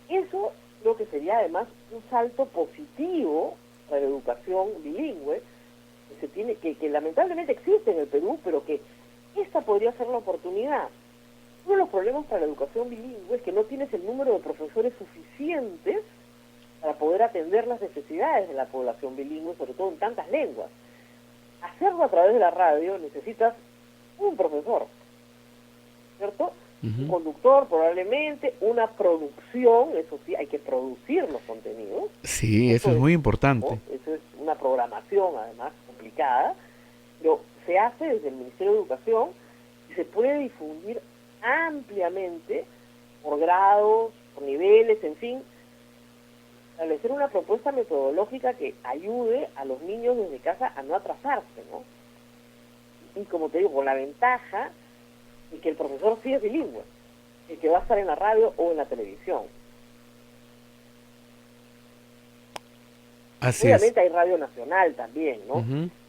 Eso creo que sería además un salto positivo para la educación bilingüe, que lamentablemente existe en el Perú, pero que esta podría ser la oportunidad. Uno de los problemas para la educación bilingüe es que no tienes el número de profesores suficientes para poder atender las necesidades de la población bilingüe, sobre todo en tantas lenguas. Hacerlo a través de la radio necesitas un profesor, ¿cierto? Un conductor probablemente, una producción, eso sí, hay que producir los contenidos. Sí, eso es muy importante. ¿no? Eso es una programación además complicada, pero se hace desde el Ministerio de Educación y se puede difundir ampliamente por grados, por niveles, en fin, establecer una propuesta metodológica que ayude a los niños desde casa a no atrasarse, ¿no? Y como te digo, con la ventaja de que el profesor sí es bilingüe, el que va a estar en la radio o en la televisión. Así Obviamente es. hay radio nacional también, ¿no?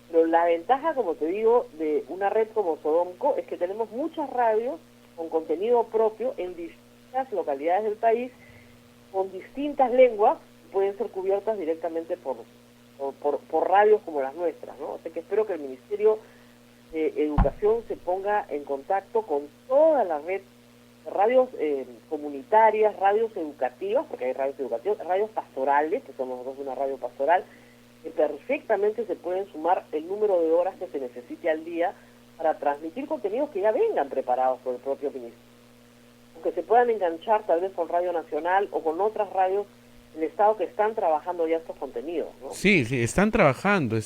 Pero la ventaja, como te digo, de una red como Sodomco es que tenemos muchas radios con contenido propio en distintas localidades del país, con distintas lenguas, pueden ser cubiertas directamente por radios como las nuestras, ¿no? O sea que espero que el Ministerio de Educación se ponga en contacto con toda la red de radios comunitarias, radios educativas, porque hay radios educativas, radios pastorales, que somos nosotros una radio pastoral, que perfectamente se pueden sumar el número de horas que se necesite al día para transmitir contenidos que ya vengan preparados por el propio ministerio, o que se puedan enganchar tal vez con Radio Nacional o con otras radios del Estado que están trabajando ya estos contenidos, ¿no? Sí, sí, están trabajando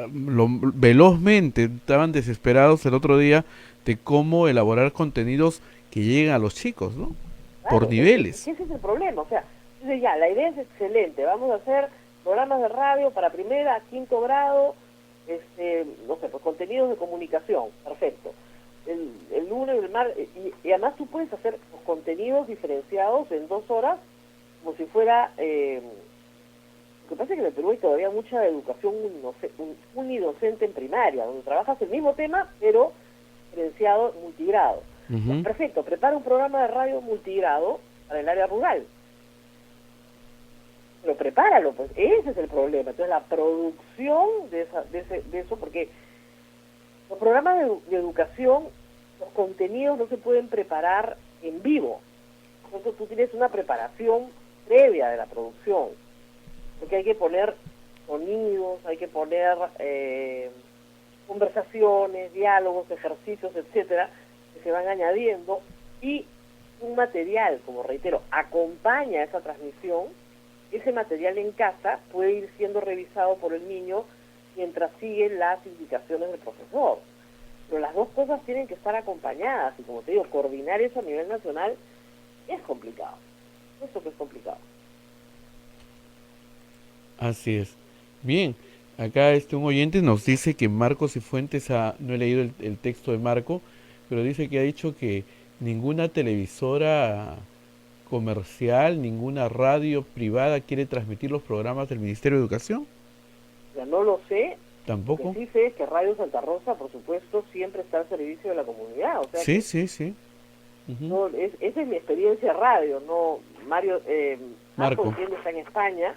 velozmente, estaban desesperados el otro día de cómo elaborar contenidos que lleguen a los chicos, ¿no? Claro, Por niveles. ese es el problema, o sea, entonces ya, la idea es excelente, vamos a hacer programas de radio para primera, quinto grado, no sé, pues contenidos de comunicación, perfecto. El lunes, el martes, y además tú puedes hacer los contenidos diferenciados en 2 horas, como si fuera, lo que pasa es que en el Perú hay todavía mucha educación unidocente en primaria, donde trabajas el mismo tema, pero diferenciado multigrado. Pues perfecto, prepara un programa de radio multigrado para el área rural. Pero prepáralo, pues ese es el problema. Entonces la producción de eso, porque los programas de educación, los contenidos no se pueden preparar en vivo. Entonces tú tienes una preparación previa de la producción, porque hay que poner sonidos, hay que poner conversaciones, diálogos, ejercicios, etcétera, que se van añadiendo, y un material, como reitero, acompaña esa transmisión. Ese material en casa puede ir siendo revisado por el niño mientras sigue las indicaciones del profesor. Pero las dos cosas tienen que estar acompañadas, y como te digo, coordinar eso a nivel nacional es complicado. Eso que es complicado. Así es. Bien, acá un oyente nos dice que Marcos Cifuentes no he leído el texto de Marco, pero dice que ha dicho que ninguna televisora comercial, ninguna radio privada quiere transmitir los programas del Ministerio de Educación. Ya no lo sé. ¿Tampoco? Lo que sí sé es que Radio Santa Rosa, por supuesto, siempre está al servicio de la comunidad. O sea Sí, que sí. no, esa es mi experiencia de radio. No, Marco Marco. entiendo, está en España.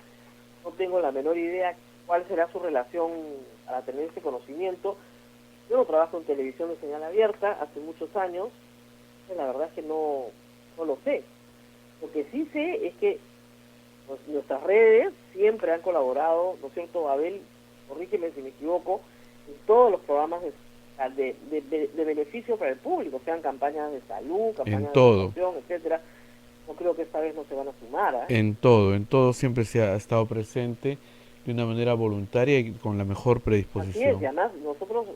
No tengo la menor idea cuál será su relación para tener ese conocimiento. Yo no trabajo en televisión de señal abierta hace muchos años. La verdad es que no lo sé. Lo que sí sé es que nuestras redes siempre han colaborado, ¿no es cierto, Abel? Corrígeme si me equivoco, en todos los programas de beneficio para el público, sean campañas de salud, campañas de educación, etcétera. No creo que esta vez no se van a sumar. En todo siempre se ha estado presente de una manera voluntaria y con la mejor predisposición. Así es, y además nosotros,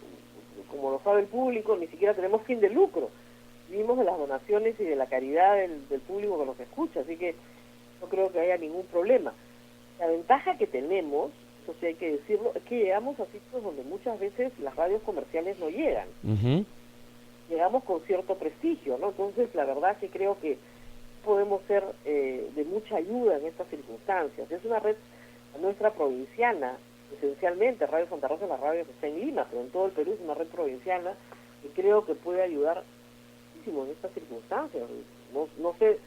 como lo sabe el público, ni siquiera tenemos fin de lucro. Vivimos de las donaciones y de la caridad del público que nos escucha, así que no creo que haya ningún problema. La ventaja que tenemos, eso sí hay que decirlo, es que llegamos a sitios donde muchas veces las radios comerciales no llegan. Llegamos con cierto prestigio, ¿no? Entonces, la verdad que creo que podemos ser de mucha ayuda en estas circunstancias. Es una red nuestra provinciana, esencialmente Radio Santa Rosa, la radio que está en Lima, pero en todo el Perú es una red provinciana que creo que puede ayudar muchísimo en estas circunstancias. No sé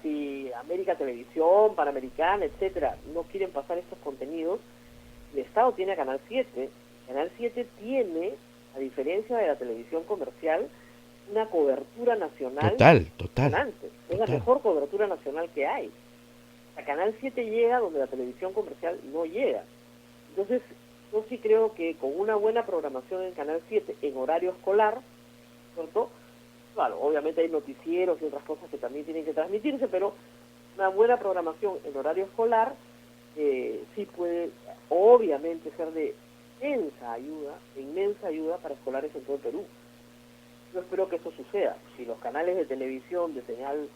si América Televisión, Panamericana, etcétera, no quieren pasar estos contenidos. El Estado tiene a Canal 7. Canal 7 tiene, a diferencia de la televisión comercial, una cobertura nacional Total. Es la mejor cobertura nacional que hay. A Canal 7 llega donde la televisión comercial no llega. Entonces, yo sí creo que con una buena programación en Canal 7 en horario escolar, ¿cierto? Claro, obviamente hay noticieros y otras cosas que también tienen que transmitirse, pero una buena programación en horario escolar sí puede, obviamente, ser de inmensa ayuda para escolares en todo el Perú. Yo espero que eso suceda. Si los canales de televisión de señal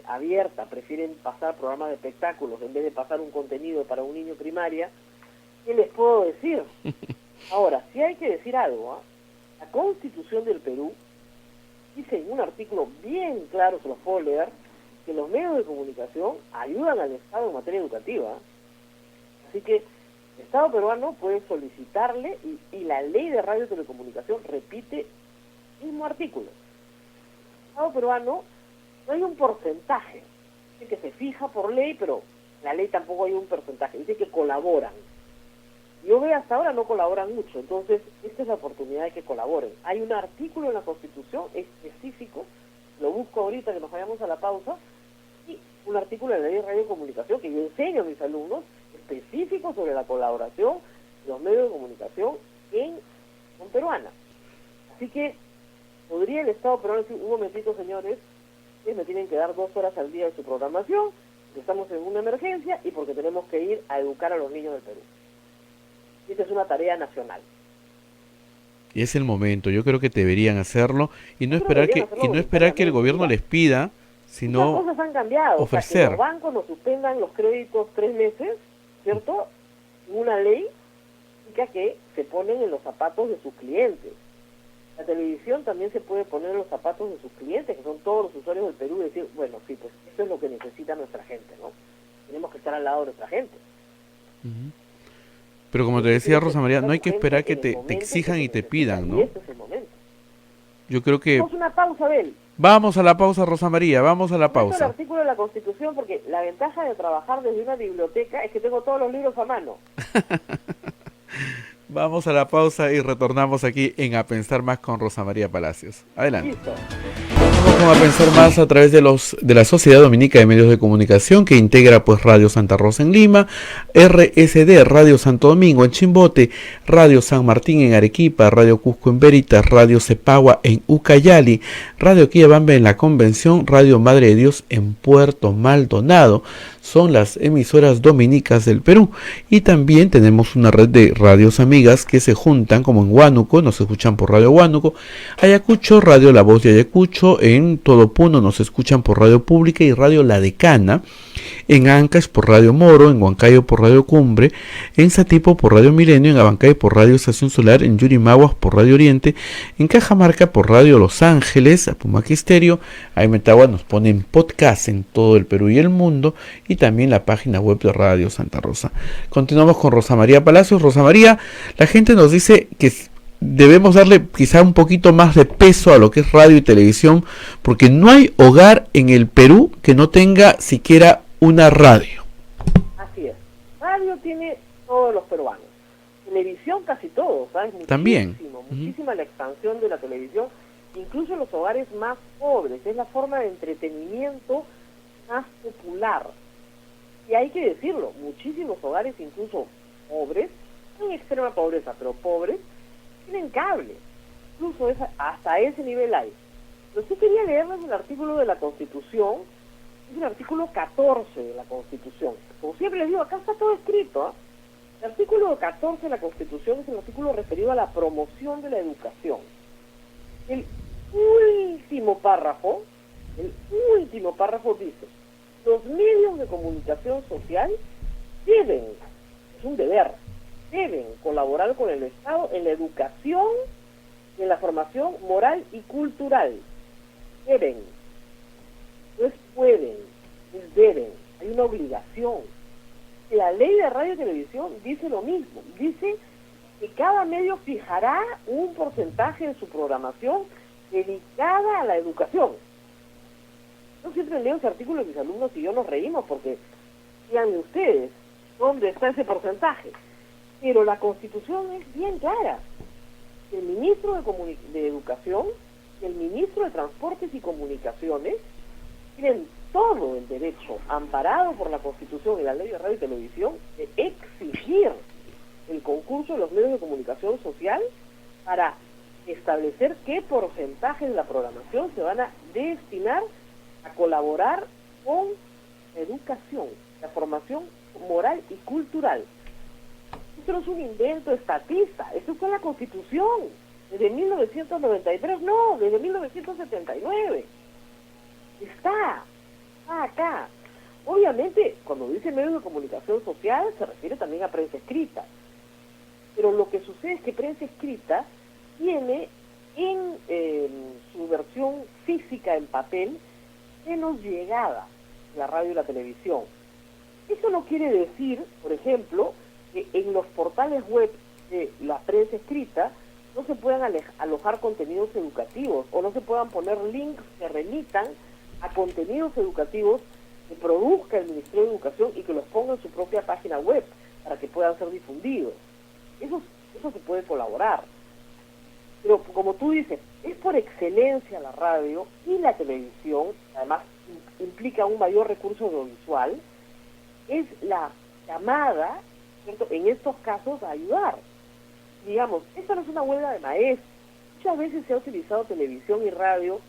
abierta prefieren pasar programas de espectáculos en vez de pasar un contenido para un niño primaria, ¿qué les puedo decir? Ahora, si hay que decir algo, la Constitución del Perú dice en un artículo bien claro, se los puedo leer, que los medios de comunicación ayudan al Estado en materia educativa. Así que el Estado peruano puede solicitarle, y la ley de radio y telecomunicación repite el mismo artículo. El Estado peruano no hay un porcentaje, dice que se fija por ley, pero en la ley tampoco hay un porcentaje, dice que colaboran. Yo veo hasta ahora no colaboran mucho, entonces esta es la oportunidad de que colaboren. Hay un artículo en la Constitución específico, lo busco ahorita que nos vayamos a la pausa, y un artículo en la ley de radio y comunicación que yo enseño a mis alumnos, específico sobre la colaboración de los medios de comunicación con peruana. Así que podría el Estado peruano decir, un momentito señores, ustedes me tienen que dar 2 horas al día de su programación, porque estamos en una emergencia y porque tenemos que ir a educar a los niños del Perú. Esta es una tarea nacional. Y es el momento, yo creo que deberían hacerlo y no esperar que el gobierno les pida, sino muchas cosas han cambiado, ofrecer. O sea, que los bancos nos suspendan los créditos 3 meses, ¿cierto? Una ley indica que se ponen en los zapatos de sus clientes. La televisión también se puede poner en los zapatos de sus clientes, que son todos los usuarios del Perú, y decir, bueno, sí, pues esto es lo que necesita nuestra gente, ¿no? Tenemos que estar al lado de nuestra gente. Uh-huh. Pero como te decía Rosa María, no hay que esperar que te exijan y te pidan, ¿no? Y este es el momento. Yo creo que... Vamos a una pausa, Abel. Vamos a la pausa, Rosa María, vamos a la pausa. El artículo de la Constitución, porque la ventaja de trabajar desde una biblioteca es que tengo todos los libros a mano. Vamos a la pausa y retornamos aquí en A Pensar Más con Rosa María Palacios. Adelante. Listo. Vamos a pensar más a través de la Sociedad Dominica de Medios de Comunicación, que integra pues Radio Santa Rosa en Lima, RSD, Radio Santo Domingo en Chimbote, Radio San Martín en Arequipa, Radio Cusco en Veritas, Radio Cepagua en Ucayali, Radio Quillabamba en La Convención, Radio Madre de Dios en Puerto Maldonado. Son las emisoras dominicas del Perú. Y también tenemos una red de radios amigas que se juntan, como en Huánuco, nos escuchan por Radio Huánuco, Ayacucho, Radio La Voz de Ayacucho, en Todopuno nos escuchan por Radio Pública y Radio La Decana, en Ancash por Radio Moro, en Huancayo por Radio Cumbre, en Satipo por Radio Milenio, en Abancay por Radio Estación Solar, en Yurimaguas por Radio Oriente, en Cajamarca por Radio Los Ángeles, Apumaque Estéreo, ahí Metagua nos ponen podcast en todo el Perú y el mundo, y también la página web de Radio Santa Rosa. Continuamos con Rosa María Palacios. Rosa María, la gente nos dice que debemos darle quizá un poquito más de peso a lo que es radio y televisión, porque no hay hogar en el Perú que no tenga siquiera una radio. Así es. Radio tiene todos los peruanos. Televisión casi todos, ¿sabes? También. Muchísima la expansión de la televisión, incluso en los hogares más pobres. Es la forma de entretenimiento más popular. Y hay que decirlo, muchísimos hogares, incluso pobres, no en extrema pobreza, pero pobres, tienen cable. Incluso hasta ese nivel hay. Pero sí quería leerles el artículo de la Constitución, es el artículo 14 de la Constitución. Como siempre les digo, acá está todo escrito, ¿eh? El artículo 14 de la Constitución es el artículo referido a la promoción de la educación. El último párrafo dice: los medios de comunicación social deben, es un deber, deben colaborar con el Estado en la educación y en la formación moral y cultural. Deben. Entonces, pueden, es deben, hay una obligación. La ley de radio y televisión dice lo mismo, dice que cada medio fijará un porcentaje de su programación dedicada a la educación. Yo siempre leo ese artículo de mis alumnos y yo nos reímos porque, díganme ustedes, ¿dónde está ese porcentaje? Pero la Constitución es bien clara. El ministro de Educación y el ministro de Transportes y Comunicaciones tienen todo el derecho, amparado por la Constitución y la Ley de Radio y Televisión, de exigir el concurso de los medios de comunicación social para establecer qué porcentaje de la programación se van a destinar a colaborar con la educación, la formación moral y cultural. Esto no es un invento estatista, esto fue la Constitución, desde 1993, no, desde 1979. Está acá. Obviamente, cuando dice medios de comunicación social, se refiere también a prensa escrita. Pero lo que sucede es que prensa escrita tiene en su versión física en papel menos llegada la radio y la televisión. Eso no quiere decir, por ejemplo, que en los portales web de la prensa escrita no se puedan alojar contenidos educativos o no se puedan poner links que remitan a contenidos educativos que produzca el Ministerio de Educación y que los ponga en su propia página web para que puedan ser difundidos. Eso se puede colaborar. Pero como tú dices, es por excelencia la radio y la televisión, además implica un mayor recurso audiovisual, es la llamada, ¿cierto?, en estos casos a ayudar. Digamos, esta no es una huelga de maestros. Muchas veces se ha utilizado televisión y radio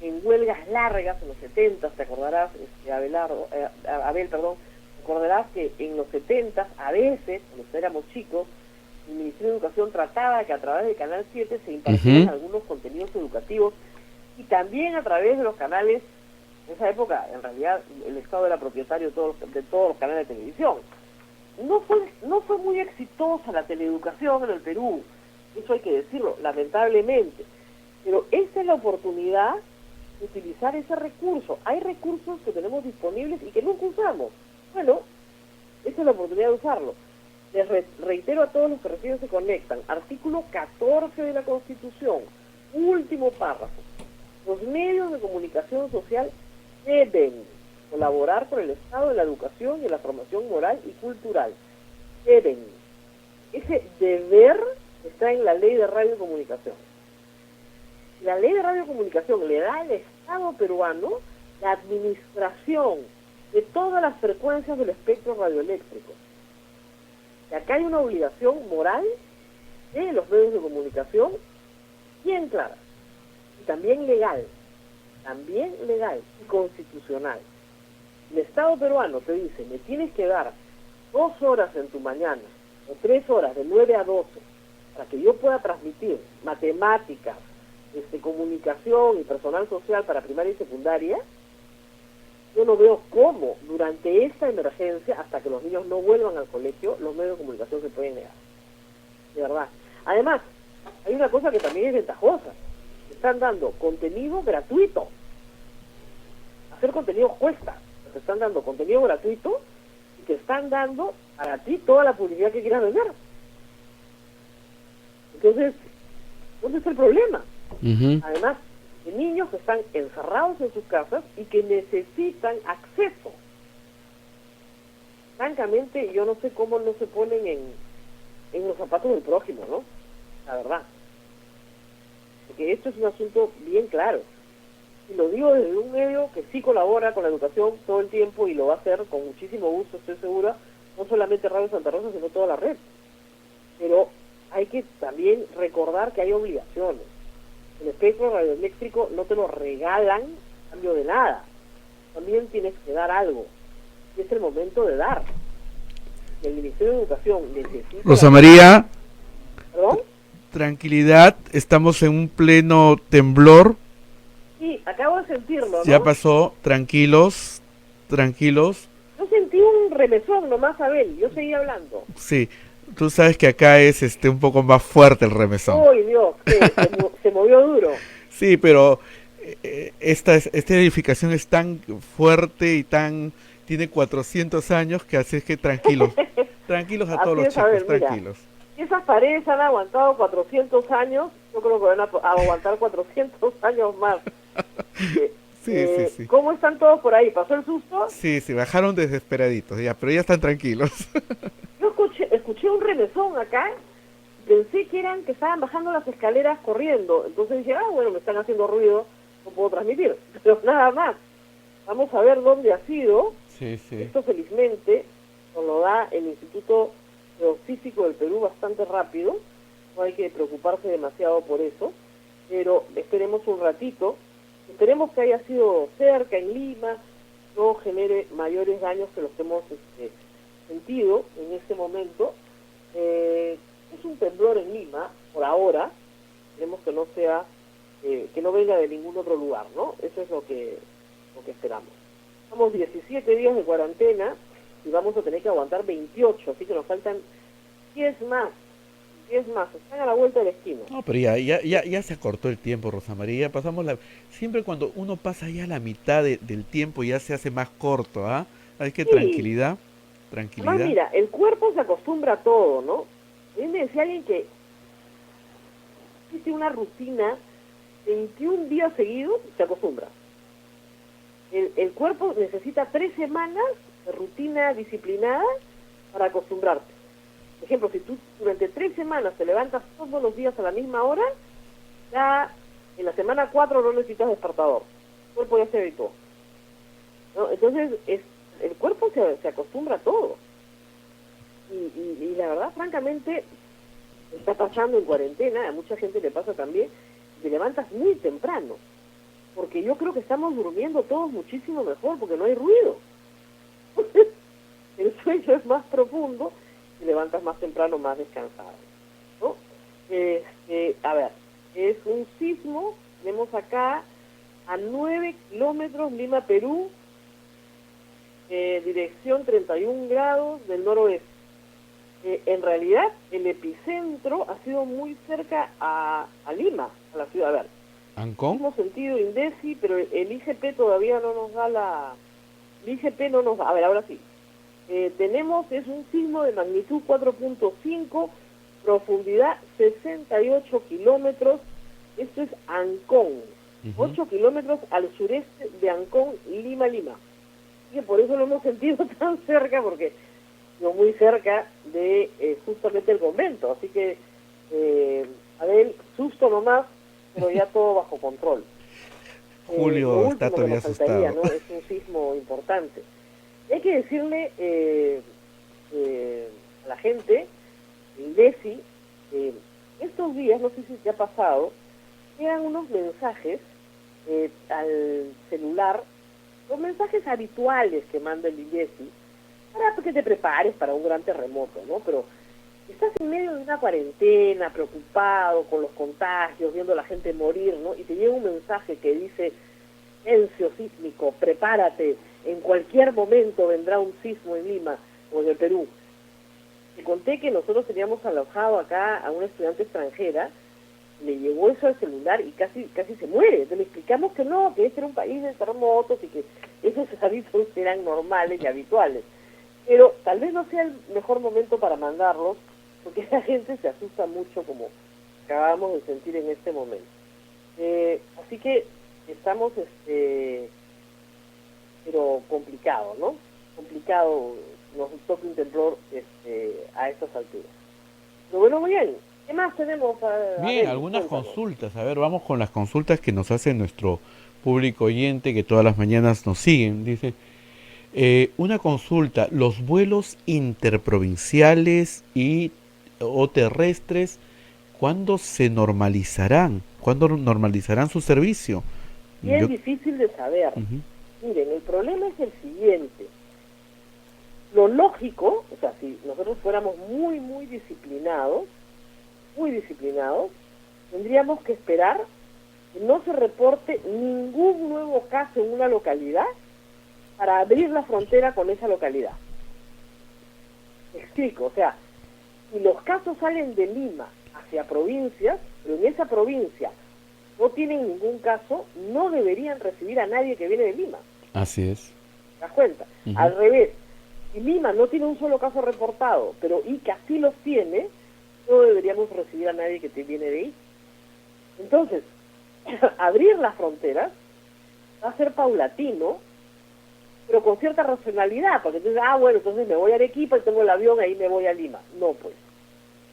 en huelgas largas en los 70, te acordarás, Abel, te acordarás que en los 70, a veces, cuando éramos chicos, el Ministerio de Educación trataba que a través del Canal 7 se impartieran algunos contenidos educativos y también a través de los canales. En esa época, en realidad, el Estado era propietario de todos los canales de televisión. No fue muy exitosa la teleeducación en el Perú, eso hay que decirlo, lamentablemente. Pero esta es la oportunidad de utilizar ese recurso. Hay recursos que tenemos disponibles y que nunca usamos. Bueno, esta es la oportunidad de usarlo. Les reitero a todos los que recién se conectan, artículo 14 de la Constitución, último párrafo. Los medios de comunicación social deben colaborar con el Estado en la educación y en la formación moral y cultural. Deben. Ese deber está en la Ley de Radio y Comunicación. La Ley de Radio y Comunicación le da al Estado peruano la administración de todas las frecuencias del espectro radioeléctrico. Y acá hay una obligación moral de los medios de comunicación bien clara, y también legal y constitucional. El Estado peruano te dice, me tienes que dar 2 horas en tu mañana, o 3 horas, de 9 a 12, para que yo pueda transmitir matemáticas, comunicación y personal social para primaria y secundaria. Yo no veo cómo durante esta emergencia, hasta que los niños no vuelvan al colegio, los medios de comunicación se pueden negar. De verdad. Además, hay una cosa que también es ventajosa. Están dando contenido gratuito. Hacer contenido cuesta. Te están dando contenido gratuito y te están dando para ti toda la publicidad que quieras vender. Entonces, ¿dónde está el problema? Además, de niños que están encerrados en sus casas y que necesitan acceso. Francamente, yo no sé cómo no se ponen en los zapatos del prójimo, ¿no? La verdad. Porque esto es un asunto bien claro. Y lo digo desde un medio que sí colabora con la educación todo el tiempo y lo va a hacer con muchísimo gusto, estoy segura, no solamente Radio Santa Rosa, sino toda la red. Pero hay que también recordar que hay obligaciones. El espectro radioeléctrico no te lo regalan a cambio de nada. También tienes que dar algo. Y es el momento de dar. El Ministerio de Educación necesita... Rosa María, ¿Perdón? tranquilidad, estamos en un pleno temblor. Sí, acabo de sentirlo, ¿no? Ya pasó, tranquilos. Yo sentí un remesón nomás, Abel, yo seguí hablando. Sí, tú sabes que acá es un poco más fuerte el remesón. ¡Uy, Dios! Se movió duro. Sí, pero esta edificación es tan fuerte y tiene 400 años que así es que tranquilos, tranquilos a todos Así los es, a chicos, ver, mira, tranquilos. si esas paredes han aguantado 400 años, yo creo que van a aguantar 400 años más. Sí, sí, sí. ¿Cómo están todos por ahí? ¿Pasó el susto? Sí, sí, bajaron desesperaditos, ya, pero ya están tranquilos. Yo escuché un remesón acá, pensé que eran que estaban bajando las escaleras corriendo, entonces dije, bueno, me están haciendo ruido, no puedo transmitir, pero nada más. Vamos a ver dónde ha sido. Sí, sí. Esto felizmente nos lo da el Instituto Geofísico del Perú bastante rápido, no hay que preocuparse demasiado por eso, pero esperemos un ratito, esperemos que haya sido cerca, en Lima, no genere mayores daños que los que hemos sentido en este momento. Es un temblor en Lima, por ahora, esperemos que no sea, que no venga de ningún otro lugar, ¿no? Eso es lo que esperamos. Estamos 17 días de cuarentena y vamos a tener que aguantar 28, así que nos faltan 10 más, están a la vuelta de la esquina. No, pero ya se acortó el tiempo, Rosa María. Siempre cuando uno pasa ya la mitad del tiempo ya se hace más corto, ¿ah? Hay que Sí. tranquilidad, Además, tranquilidad. mira, el cuerpo se acostumbra a todo, ¿no? A mí me decía alguien que existe una rutina 21 días seguidos, se acostumbra. El cuerpo necesita 3 semanas de rutina disciplinada para acostumbrarte. Por ejemplo, si tú durante 3 semanas te levantas todos los días a la misma hora, ya en la semana 4 no necesitas despertador. El cuerpo ya se habituó, ¿no? Entonces, el cuerpo se acostumbra a todo. Y la verdad, francamente, está pasando en cuarentena, a mucha gente le pasa también, te levantas muy temprano, porque yo creo que estamos durmiendo todos muchísimo mejor, porque no hay ruido. El sueño es más profundo, te levantas más temprano, más descansado, ¿no? A ver, es un sismo, tenemos acá a 9 kilómetros Lima, Perú, dirección 31 grados del noroeste. En realidad, el epicentro ha sido muy cerca a Lima, a la ciudad. A ver, ¿Ancón? hemos sentido INDECI, pero el IGP todavía no nos da el IGP no nos da. A ver, ahora sí. Es un sismo de magnitud 4.5, profundidad 68 kilómetros. Esto es Ancón, 8 kilómetros al sureste de Ancón, Lima. Y por eso lo hemos sentido tan cerca, porque muy cerca de justamente el convento, así que a ver, susto nomás, pero ya todo bajo control. Julio está todavía asustado. ¿no? Es un sismo importante. Y hay que decirle a la gente, el DECI, estos días, no sé si te ha pasado, llegan unos mensajes al celular, los mensajes habituales que manda el INDECI, para que te prepares para un gran terremoto, ¿no? Pero estás en medio de una cuarentena, preocupado con los contagios, viendo a la gente morir, ¿no? Y te llega un mensaje que dice, silencio sísmico, prepárate, en cualquier momento vendrá un sismo en Lima o en el Perú. Te conté que nosotros teníamos alojado acá a una estudiante extranjera, le llegó eso al celular y casi se muere. Entonces le explicamos que no, que este era un país de terremotos y que esos avisos eran normales y habituales. Pero tal vez no sea el mejor momento para mandarlos, porque la gente se asusta mucho, como acabamos de sentir en este momento. Así que estamos, pero complicado, ¿no? Complicado, nos toca un temblor a estas alturas. Pero bueno, bien, ¿qué más tenemos? Bien, algunas consultas. A ver, vamos con las consultas que nos hace nuestro público oyente que todas las mañanas nos siguen. Dice... una consulta, los vuelos interprovinciales o terrestres, ¿cuándo se normalizarán? ¿Cuándo normalizarán su servicio? Y es difícil de saber. Miren, el problema es el siguiente. Lo lógico, o sea, si nosotros fuéramos muy disciplinados, tendríamos que esperar que no se reporte ningún nuevo caso en una localidad para abrir la frontera con esa localidad. Me explico, o sea, si los casos salen de Lima hacia provincias, pero en esa provincia no tienen ningún caso, no deberían recibir a nadie que viene de Lima. Así es. ¿Te das cuenta? Al revés, si Lima no tiene un solo caso reportado, pero Ica sí los tiene, no deberíamos recibir a nadie que te viene de ahí. Entonces, abrir las fronteras va a ser paulatino, pero con cierta racionalidad, porque entonces, bueno, entonces me voy a Arequipa y tengo el avión, ahí me voy a Lima. No, pues.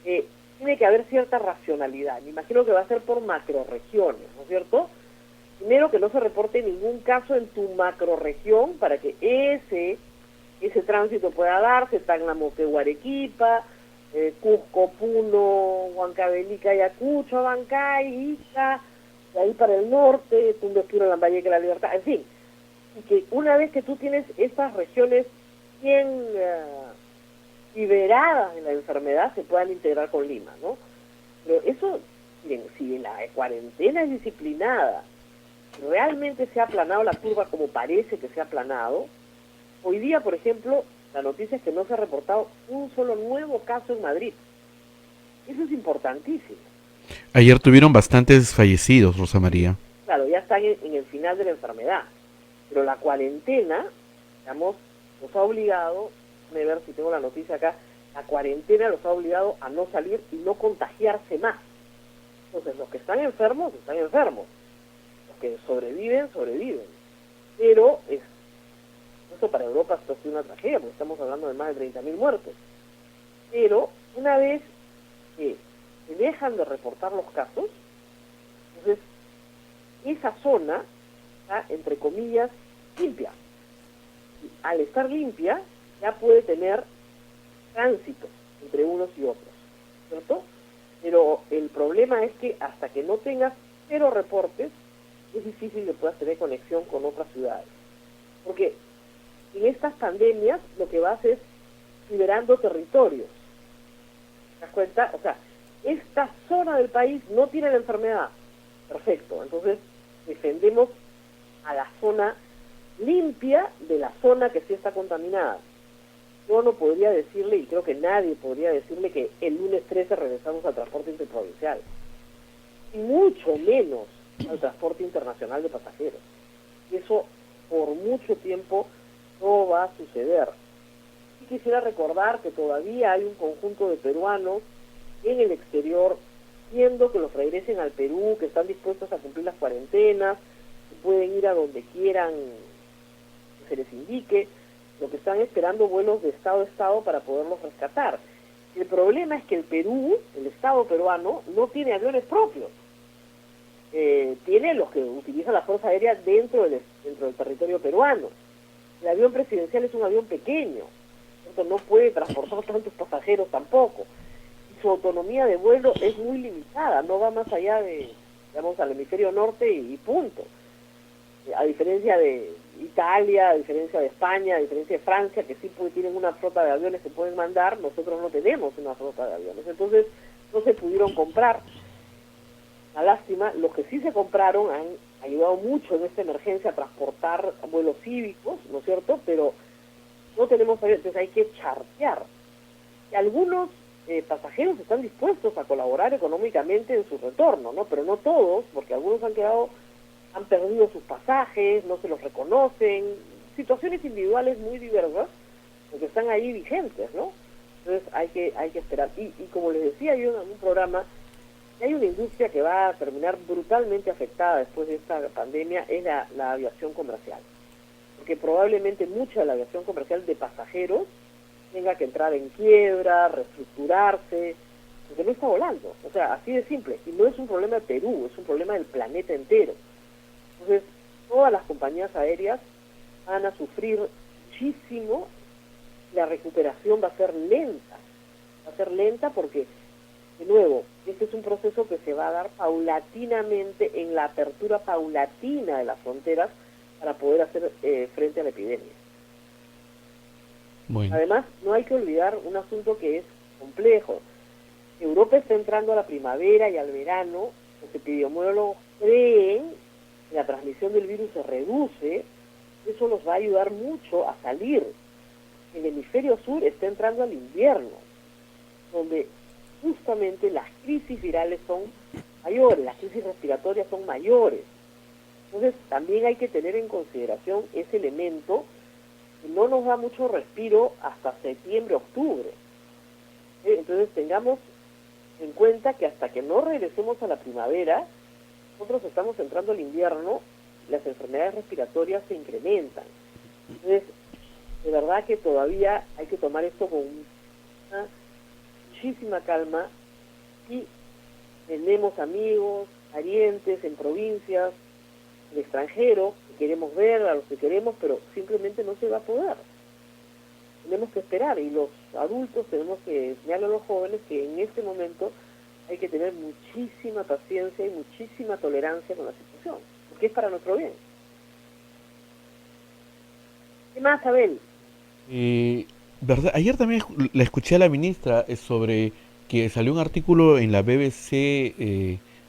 Tiene que haber cierta racionalidad. Me imagino que va a ser por macroregiones, ¿no es cierto? Primero, que no se reporte ningún caso en tu macroregión para que ese tránsito pueda darse, Tacna, Moquegua, Arequipa, Cusco, Puno, Huancavelica, Ayacucho, Abancay, Ica, de ahí para el norte, Tumbes, Piura, Lambayeque, La Libertad, en fin. Y que una vez que tú tienes estas regiones bien liberadas de la enfermedad, se puedan integrar con Lima, ¿no? Pero eso, miren, si la cuarentena es disciplinada, realmente se ha aplanado la curva como parece que se ha aplanado, hoy día, por ejemplo, la noticia es que no se ha reportado un solo nuevo caso en Madrid. Eso es importantísimo. Ayer tuvieron bastantes fallecidos, Rosa María. Claro, ya están en el final de la enfermedad. Pero la cuarentena, digamos, nos ha obligado, déjame ver si tengo la noticia acá, la cuarentena los ha obligado a no salir y no contagiarse más. Entonces, los que están enfermos. Los que sobreviven. Pero esto para Europa esto ha sido una tragedia, porque estamos hablando de más de 30.000 muertos. Pero una vez que se dejan de reportar los casos, entonces esa zona está, entre comillas, limpia. Y al estar limpia, ya puede tener tránsito entre unos y otros, ¿cierto? Pero el problema es que hasta que no tengas 0 reportes, es difícil que puedas tener conexión con otras ciudades. Porque en estas pandemias lo que vas es liberando territorios. ¿Te das cuenta? O sea, esta zona del país no tiene la enfermedad. Perfecto. Entonces, defendemos a la zona limpia de la zona que sí está contaminada. Yo no podría decirle, y creo que nadie podría decirle, que el lunes 13 regresamos al transporte interprovincial. Y mucho menos al transporte internacional de pasajeros. Eso por mucho tiempo no va a suceder. Y quisiera recordar que todavía hay un conjunto de peruanos en el exterior viendo que los regresen al Perú, que están dispuestos a cumplir las cuarentenas, que pueden ir a donde quieran que se les indique, lo que están esperando vuelos de estado a estado para poderlos rescatar. El problema es que el Perú, el Estado peruano, no tiene aviones propios. Tiene los que utiliza la Fuerza Aérea dentro del territorio peruano. El avión presidencial es un avión pequeño, entonces no puede transportar tantos pasajeros tampoco. Y su autonomía de vuelo es muy limitada, no va más allá de, digamos, al hemisferio norte y punto. A diferencia de Italia, a diferencia de España, a diferencia de Francia, que sí tienen una flota de aviones que pueden mandar, nosotros no tenemos una flota de aviones. Entonces no se pudieron comprar. Una lástima, los que sí se compraron han ayudado mucho en esta emergencia a transportar vuelos cívicos, ¿no es cierto? Pero no tenemos aviones, entonces hay que chartear. Y algunos pasajeros están dispuestos a colaborar económicamente en su retorno, ¿no? Pero no todos, porque algunos han perdido sus pasajes, no se los reconocen, situaciones individuales muy diversas, porque están ahí vigentes, ¿no? Entonces hay que esperar. Y como les decía yo en algún programa, hay una industria que va a terminar brutalmente afectada después de esta pandemia, es la aviación comercial. Porque probablemente mucha de la aviación comercial de pasajeros tenga que entrar en quiebra, reestructurarse, porque no está volando. O sea, así de simple. Y no es un problema de Perú, es un problema del planeta entero. Entonces, todas las compañías aéreas van a sufrir muchísimo, la recuperación va a ser lenta. Va a ser lenta porque, de nuevo, este es un proceso que se va a dar paulatinamente en la apertura paulatina de las fronteras para poder hacer frente a la epidemia. Bueno. Además, no hay que olvidar un asunto que es complejo. Europa está entrando a la primavera y al verano, los epidemiólogos creen que la transmisión del virus se reduce, eso nos va a ayudar mucho a salir. El hemisferio sur está entrando al invierno, donde justamente las crisis virales son mayores, las crisis respiratorias son mayores. Entonces también hay que tener en consideración ese elemento que no nos da mucho respiro hasta septiembre, octubre. Entonces tengamos en cuenta que hasta que no regresemos a la primavera, nosotros estamos entrando al invierno, las enfermedades respiratorias se incrementan. Entonces, de verdad que todavía hay que tomar esto con muchísima calma, y tenemos amigos, parientes en provincias, en el extranjero, que queremos ver, a los que queremos, pero simplemente no se va a poder. Tenemos que esperar, y los adultos tenemos que enseñarle a los jóvenes que en este momento hay que tener muchísima paciencia y muchísima tolerancia con la situación, porque es para nuestro bien. ¿Qué más, Abel? ¿Verdad? Ayer también la escuché a la ministra sobre que salió un artículo en la BBC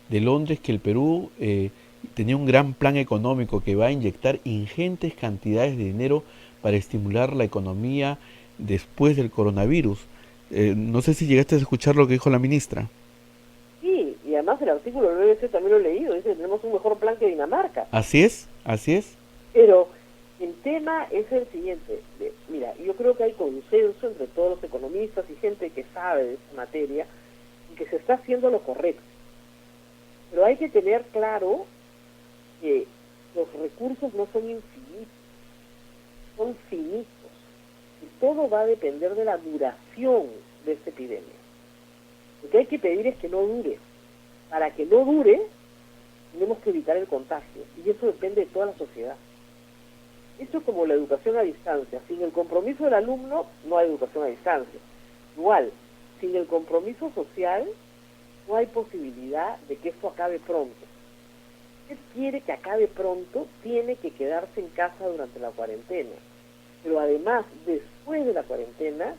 de Londres que el Perú tenía un gran plan económico que va a inyectar ingentes cantidades de dinero para estimular la economía después del coronavirus. No sé si llegaste a escuchar lo que dijo la ministra. Sí, y además el artículo del BBC también lo he leído, dice que tenemos un mejor plan que Dinamarca. Así es, así es. Pero el tema es el siguiente, mira, yo creo que hay consenso entre todos los economistas y gente que sabe de esta materia, en que se está haciendo lo correcto. Pero hay que tener claro que los recursos no son infinitos, son finitos. Y todo va a depender de la duración de esta epidemia. Lo que hay que pedir es que no dure. Para que no dure, tenemos que evitar el contagio. Y eso depende de toda la sociedad. Esto es como la educación a distancia. Sin el compromiso del alumno, no hay educación a distancia. Igual, sin el compromiso social, no hay posibilidad de que esto acabe pronto. Si usted quiere que acabe pronto, tiene que quedarse en casa durante la cuarentena. Pero además, después de la cuarentena,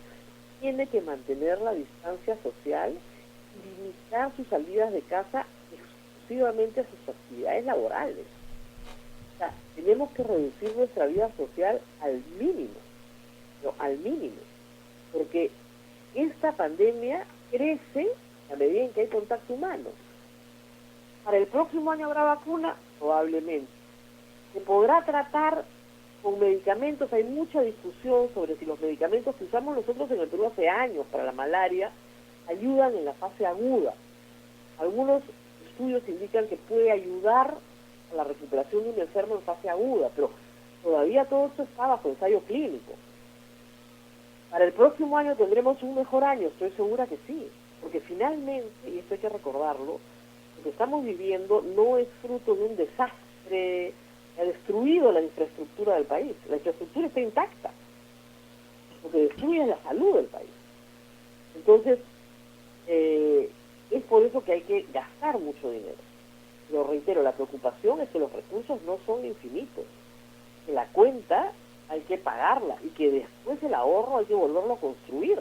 tiene que mantener la distancia social y limitar sus salidas de casa exclusivamente a sus actividades laborales. O sea, tenemos que reducir nuestra vida social al mínimo, no, al mínimo, porque esta pandemia crece a medida en que hay contacto humano. ¿Para el próximo año habrá vacuna? Probablemente. ¿Se podrá tratar con medicamentos? Hay mucha discusión sobre si los medicamentos que usamos nosotros en el Perú hace años para la malaria ayudan en la fase aguda. Algunos estudios indican que puede ayudar a la recuperación de un enfermo en fase aguda, pero todavía todo esto está bajo ensayo clínico. Para el próximo año tendremos un mejor año, estoy segura que sí, porque finalmente, y esto hay que recordarlo, lo que estamos viviendo no es fruto de un desastre que ha destruido la infraestructura del país. La infraestructura está intacta. Lo que destruye es la salud del país. Entonces, es por eso que hay que gastar mucho dinero. Pero reitero, la preocupación es que los recursos no son infinitos, que la cuenta hay que pagarla y que después el ahorro hay que volverlo a construir,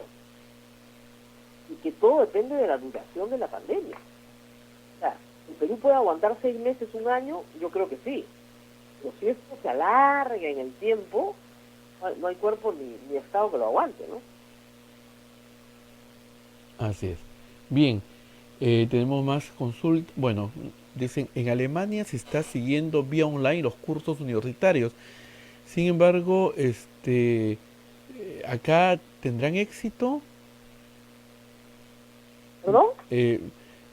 y que todo depende de la duración de la pandemia. O sea, ¿el Perú puede aguantar 6 meses, un año? Yo creo que sí, pero si esto se alarga en el tiempo, no hay cuerpo ni Estado que lo aguante, ¿no? Así es. Bien, tenemos más consultas. Bueno, dicen, en Alemania se está siguiendo vía online los cursos universitarios. Sin embargo, acá tendrán éxito. ¿Perdón?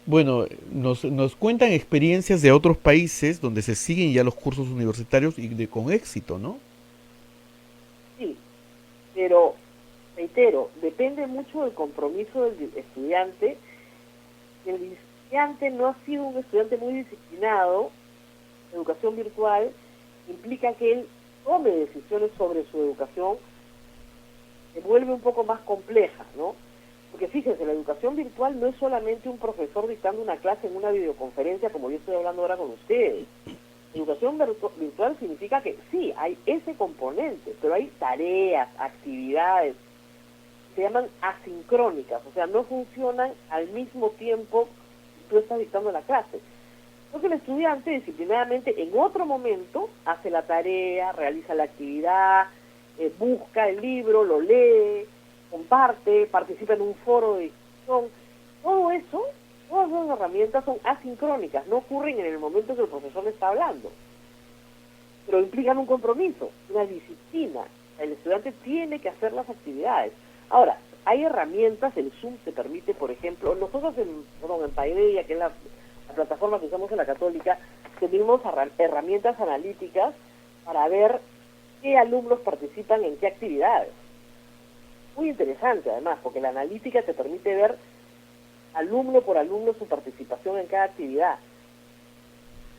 Bueno, nos cuentan experiencias de otros países donde se siguen ya los cursos universitarios y con éxito, ¿no? Sí, pero reitero, depende mucho del compromiso del estudiante. El estudiante no ha sido un estudiante muy disciplinado. Educación virtual implica que él tome decisiones sobre su educación, se vuelve un poco más compleja, ¿no? Porque fíjense, la educación virtual no es solamente un profesor dictando una clase en una videoconferencia como yo estoy hablando ahora con ustedes. Educación virtual significa que sí, hay ese componente, pero hay tareas, actividades, se llaman asincrónicas, o sea, no funcionan al mismo tiempo que tú estás dictando la clase. Entonces el estudiante disciplinadamente en otro momento hace la tarea, realiza la actividad, busca el libro, lo lee, comparte, participa en un foro de discusión. Todo eso Todas esas herramientas son asincrónicas, no ocurren en el momento que el profesor le está hablando, pero implican un compromiso, una disciplina. El estudiante tiene que hacer las actividades. Ahora, hay herramientas, el Zoom te permite, por ejemplo, nosotros en Paideia, que es la plataforma que usamos en la Católica, tenemos herramientas analíticas para ver qué alumnos participan en qué actividades. Muy interesante además, porque la analítica te permite ver alumno por alumno su participación en cada actividad.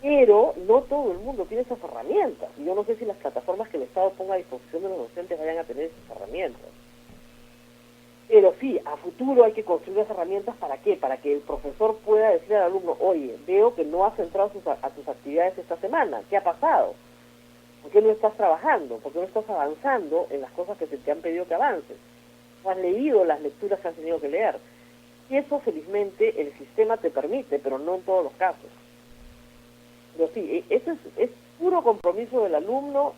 Pero no todo el mundo tiene esas herramientas. Y yo no sé si las plataformas que el Estado ponga a disposición de los docentes vayan a tener esas herramientas. Pero sí, a futuro hay que construir las herramientas. ¿Para qué? Para que el profesor pueda decir al alumno, oye, veo que no has entrado a tus actividades esta semana. ¿Qué ha pasado? ¿Por qué no estás trabajando? ¿Por qué no estás avanzando en las cosas que se te han pedido que avances? ¿No has leído las lecturas que has tenido que leer? Y eso, felizmente, el sistema te permite, pero no en todos los casos. Pero sí, eso es puro compromiso del alumno,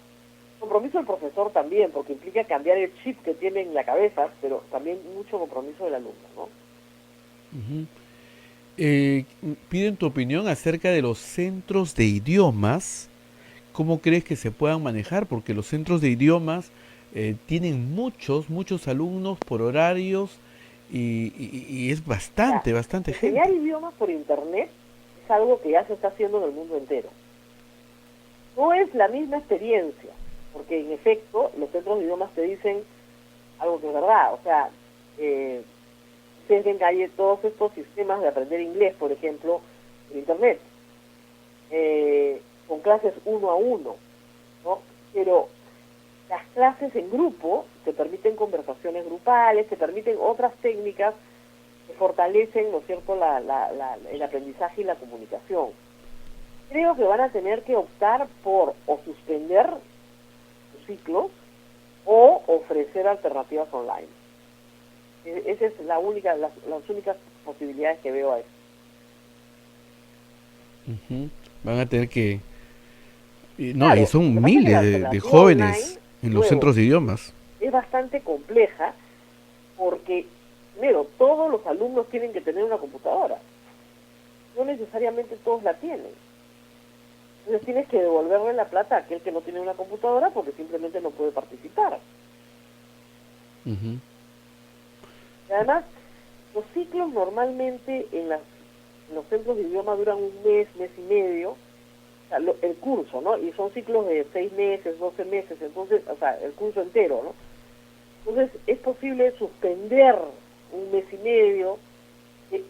compromiso del profesor también, porque implica cambiar el chip que tiene en la cabeza, pero también mucho compromiso del alumno, ¿no? Piden tu opinión acerca de los centros de idiomas. ¿Cómo crees que se puedan manejar? Porque los centros de idiomas tienen muchos alumnos por horarios y es bastante Enseñar gente. idiomas por internet es algo que ya se está haciendo en el mundo entero. No es la misma experiencia, porque en efecto los centros de idiomas te dicen algo que es verdad. O sea, ustedes ven que hay todos estos sistemas de aprender inglés, por ejemplo, en internet, con clases 1-a-1, ¿no? Pero las clases en grupo te permiten conversaciones grupales, te permiten otras técnicas que fortalecen, ¿no es cierto?, el aprendizaje y la comunicación. Creo que van a tener que optar por o suspender sus ciclos o ofrecer alternativas online. Esa es las únicas posibilidades que veo a eso. Van a tener que... no, y Claro, lo que son pasa es que la miles de alternativa jóvenes online, en los luego, centros de idiomas. es bastante compleja porque, primero, todos los alumnos tienen que tener una computadora. No necesariamente todos la tienen. Entonces tienes que devolverle la plata a aquel que no tiene una computadora porque simplemente no puede participar. Ujú. Y además, los ciclos normalmente en los centros de idioma duran un mes, mes y medio, o sea, el curso, ¿no? Y son ciclos de 6 meses, 12 meses, entonces, o sea, el curso entero, ¿no? Entonces es posible suspender un mes y medio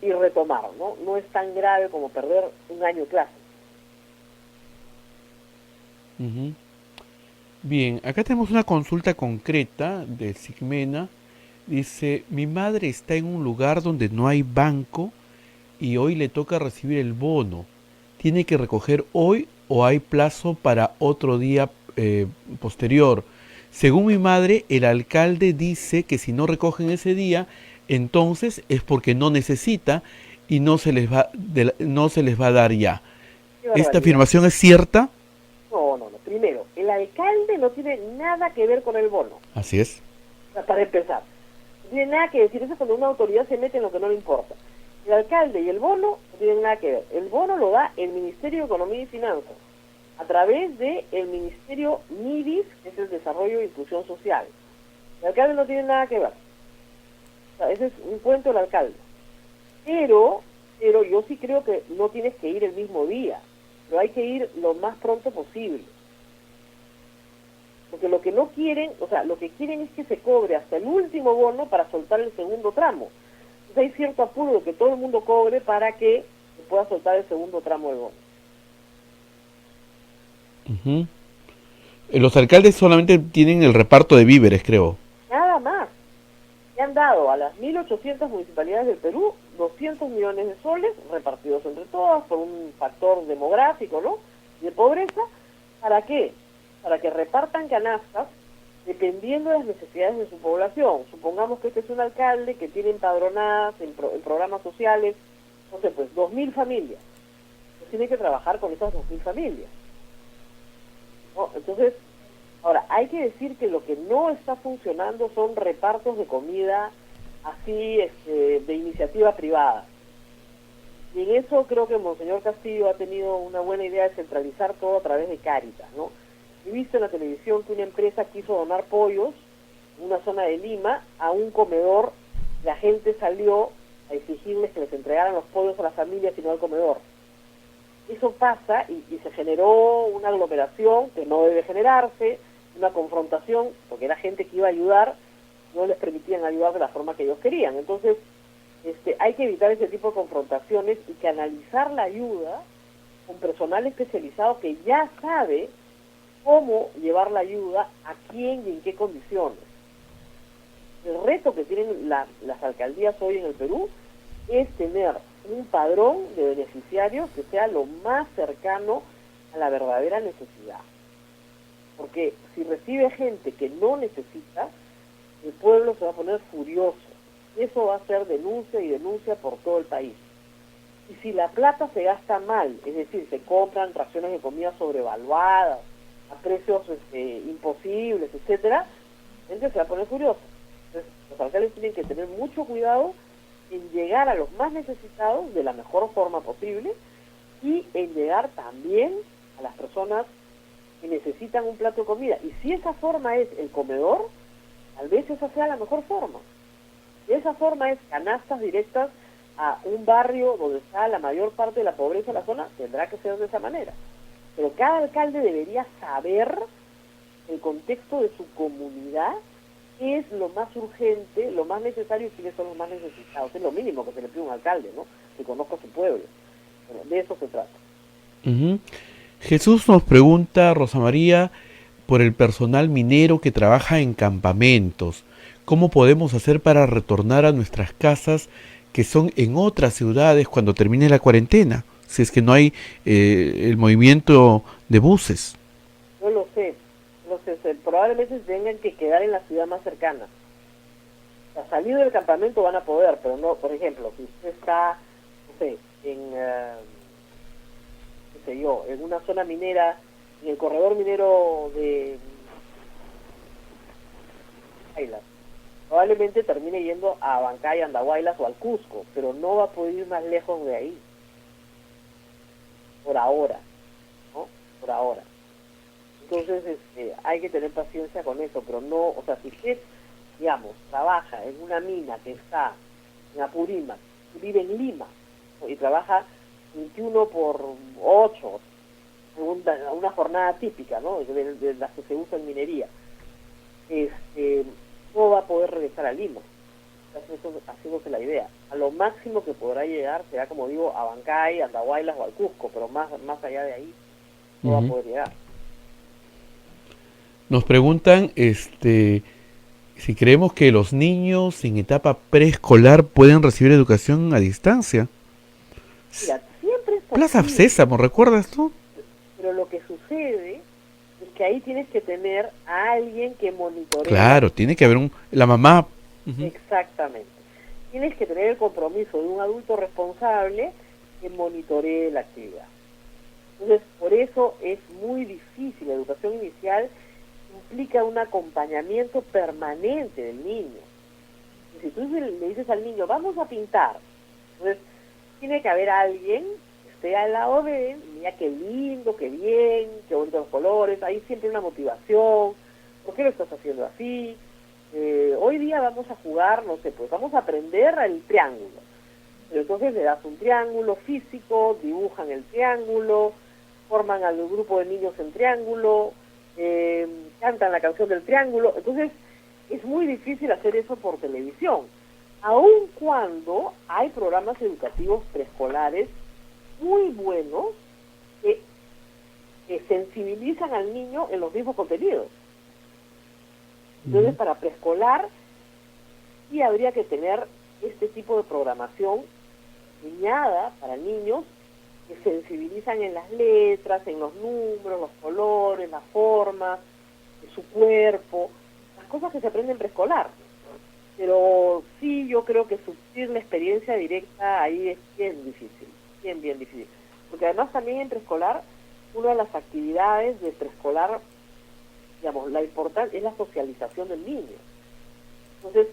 y retomar, ¿no? No es tan grave como perder un año de clase. Ujú. Bien, acá tenemos una consulta concreta de Sigmena. Dice, mi madre está en un lugar donde no hay banco y hoy le toca recibir el bono. ¿Tiene que recoger hoy o hay plazo para otro día posterior? Según mi madre, el alcalde dice que si no recogen ese día, entonces es porque no necesita y no se les va a dar ya. Qué ¿Esta barbaridad. afirmación es cierta? No. Primero, el alcalde no tiene nada que ver con el bono, Así es. o sea, para empezar. No tiene nada que decir, eso es cuando una autoridad se mete en lo que no le importa. El alcalde y el bono no tienen nada que ver. El bono lo da el Ministerio de Economía y Finanzas, a través del Ministerio MIDIS, que es el Desarrollo e Inclusión Social. El alcalde no tiene nada que ver. O sea, ese es un cuento del alcalde. Pero yo sí creo que no tienes que ir el mismo día, pero hay que ir lo más pronto posible. Porque lo que no quieren, o sea, lo que quieren es que se cobre hasta el último bono para soltar el segundo tramo. Entonces hay cierto apuro de que todo el mundo cobre para que se pueda soltar el segundo tramo del bono. Ujú. Los alcaldes solamente tienen el reparto de víveres, creo. Nada más. Le han dado a las 1.800 municipalidades del Perú 200 millones de soles repartidos entre todas por un factor demográfico, ¿no?, de pobreza. ¿Para qué? Para que repartan canastas dependiendo de las necesidades de su población. Supongamos que este es un alcalde que tiene empadronadas en programas sociales, no sé, pues 2.000 familias. Pues tiene que trabajar con esas 2.000 familias, ¿no? Entonces, ahora, hay que decir que lo que no está funcionando son repartos de comida así, de iniciativa privada. Y en eso creo que Monseñor Castillo ha tenido una buena idea de centralizar todo a través de Cáritas, ¿no? He visto en la televisión que una empresa quiso donar pollos en una zona de Lima a un comedor. La gente salió a exigirles que les entregaran los pollos a las familias y no al comedor. Eso pasa y se generó una aglomeración que no debe generarse, una confrontación, porque era gente que iba a ayudar, no les permitían ayudar de la forma que ellos querían. Entonces, hay que evitar ese tipo de confrontaciones y canalizar la ayuda con personal especializado que ya sabe cómo llevar la ayuda, a quién y en qué condiciones. El reto que tienen las alcaldías hoy en el Perú es tener un padrón de beneficiarios que sea lo más cercano a la verdadera necesidad. Porque si recibe gente que no necesita, el pueblo se va a poner furioso. Eso va a ser denuncia y denuncia por todo el país. Y si la plata se gasta mal, es decir, se compran raciones de comida sobrevaluadas, a precios imposibles, etcétera, la gente se va a poner furiosa. Entonces, los alcaldes tienen que tener mucho cuidado en llegar a los más necesitados de la mejor forma posible y en llegar también a las personas que necesitan un plato de comida. Y si esa forma es el comedor, tal vez esa sea la mejor forma. Si esa forma es canastas directas a un barrio donde está la mayor parte de la pobreza de la zona, tendrá que ser de esa manera. Pero cada alcalde debería saber el contexto de su comunidad, qué es lo más urgente, lo más necesario y quiénes son los más necesitados. Es lo mínimo que se le pide a un alcalde, ¿no? Que conozca su pueblo. Bueno, de eso se trata. Ujú. Jesús nos pregunta, Rosa María, por el personal minero que trabaja en campamentos. ¿Cómo podemos hacer para retornar a nuestras casas que son en otras ciudades cuando termine la cuarentena? Si es que no hay el movimiento de buses. No lo sé. Probablemente tengan que quedar en la ciudad más cercana. A salir del campamento van a poder, pero no, por ejemplo, si usted está, no sé, en, qué sé yo, en una zona minera, en el corredor minero de Andahuaylas, probablemente termine yendo a Abancay, Andahuaylas o al Cusco, pero no va a poder ir más lejos de ahí. Por ahora, ¿no? Por ahora. Entonces, hay que tener paciencia con eso, pero no, o sea, si usted, digamos, trabaja en una mina que está en Apurímac, vive en Lima, ¿no? Y trabaja 21 por 8, una jornada típica, ¿no? De las que se usa en minería, no va a poder regresar a Lima. Haciéndose la idea. A lo máximo que podrá llegar será, como digo, a Abancay, Andahuaylas o al Cusco, pero más allá de ahí no va a poder llegar. Nos preguntan si creemos que los niños en etapa preescolar pueden recibir educación a distancia. Mira, siempre es Plaza posible, Sésamo, ¿recuerdas tú? pero lo que sucede es que ahí tienes que tener a alguien que monitoree. Claro, tiene que haber la mamá. Exactamente. Tienes que tener el compromiso de un adulto responsable que monitoree la actividad. Entonces, por eso es muy difícil. La educación inicial implica un acompañamiento permanente del niño. Y si tú le dices al niño, vamos a pintar, entonces tiene que haber alguien que esté al lado de él, mira qué lindo, qué bien, qué bonitos los colores, hay siempre una motivación, ¿por qué lo estás haciendo así? Hoy día vamos a jugar, no sé, pues vamos a aprender el triángulo. Pero entonces le das un triángulo físico, dibujan el triángulo, forman al grupo de niños en triángulo, cantan la canción del triángulo. Entonces es muy difícil hacer eso por televisión, aun cuando hay programas educativos preescolares muy buenos que sensibilizan al niño en los mismos contenidos. Entonces, para preescolar sí habría que tener este tipo de programación diseñada para niños que sensibilizan en las letras, en los números, los colores, las formas, su cuerpo, las cosas que se aprenden en preescolar. Pero sí, yo creo que suplir la experiencia directa ahí es bien difícil, bien difícil. Porque además también en preescolar, una de las actividades de preescolar, digamos, la importante es la socialización del niño. Entonces,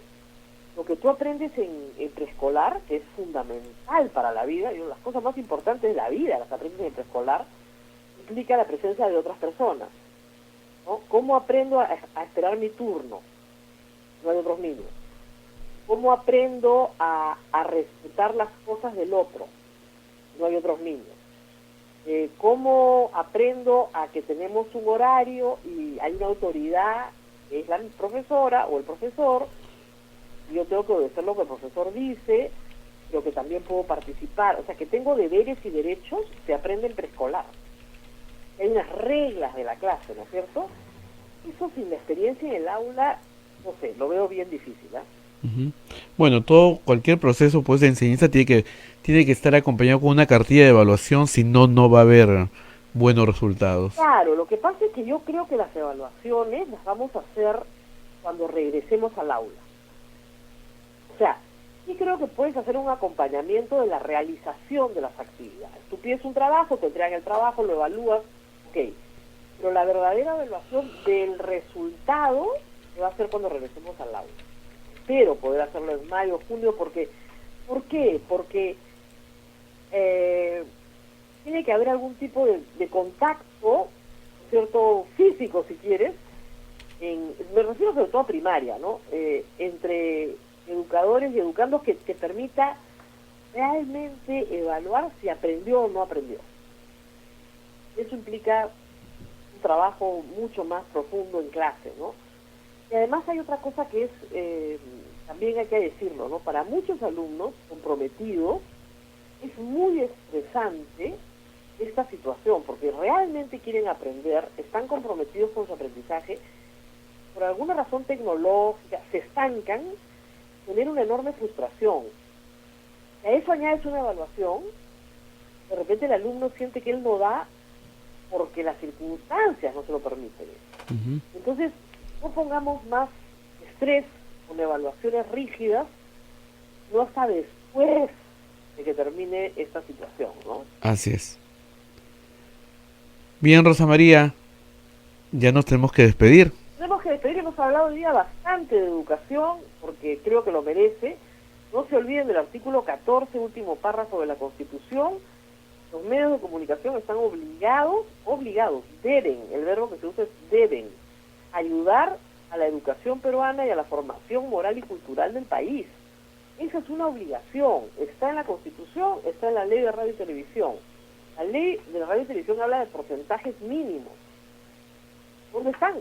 lo que tú aprendes en preescolar, que es fundamental para la vida, y una de las cosas más importantes de la vida, las aprendes en preescolar, implica la presencia de otras personas, ¿no? ¿Cómo aprendo a esperar mi turno? No hay otros niños. ¿Cómo aprendo a respetar las cosas del otro? No hay otros niños. ¿Cómo aprendo a que tenemos un horario y hay una autoridad, que es la profesora o el profesor, y yo tengo que obedecer lo que el profesor dice, pero que también puedo participar? O sea, que tengo deberes y derechos, se aprende en preescolar. Hay unas reglas de la clase, ¿no es cierto? Eso sin la experiencia en el aula, no sé, lo veo bien difícil, ¿eh? Ujú. Bueno, cualquier proceso pues de enseñanza tiene que estar acompañado con una cartilla de evaluación, si no, no va a haber buenos resultados. Claro, lo que pasa es que yo creo que las evaluaciones las vamos a hacer cuando regresemos al aula. O sea, sí creo que puedes hacer un acompañamiento de la realización de las actividades. Tú pides un trabajo, te entregan el trabajo, lo evalúas, ok. Pero la verdadera evaluación del resultado se va a hacer cuando regresemos al aula. Espero poder hacerlo en mayo, junio, porque ¿por qué? Porque tiene que haber algún tipo de contacto, cierto, físico, si quieres, me refiero sobre todo a primaria, ¿no? Entre educadores y educandos que permita realmente evaluar si aprendió o no aprendió. Eso implica un trabajo mucho más profundo en clase, ¿no? Y además hay otra cosa que es, también hay que decirlo, ¿no? Para muchos alumnos comprometidos es muy estresante esta situación, porque realmente quieren aprender, están comprometidos con su aprendizaje, por alguna razón tecnológica, se estancan, genera una enorme frustración. Y a eso añades una evaluación, de repente el alumno siente que él no da porque las circunstancias no se lo permiten. Ujú. Entonces, no pongamos más estrés con evaluaciones rígidas, no hasta después de que termine esta situación, ¿no? Así es. Bien, Rosa María, ya nos tenemos que despedir. Tenemos que despedir, hemos hablado hoy día bastante de educación, porque creo que lo merece. No se olviden del artículo 14, último párrafo de la Constitución. Los medios de comunicación están obligados, deben, el verbo que se usa es deben, ayudar a la educación peruana y a la formación moral y cultural del país. Esa es una obligación, está en la Constitución, está en la Ley de Radio y Televisión. La Ley de Radio y Televisión habla de porcentajes mínimos. ¿Dónde están?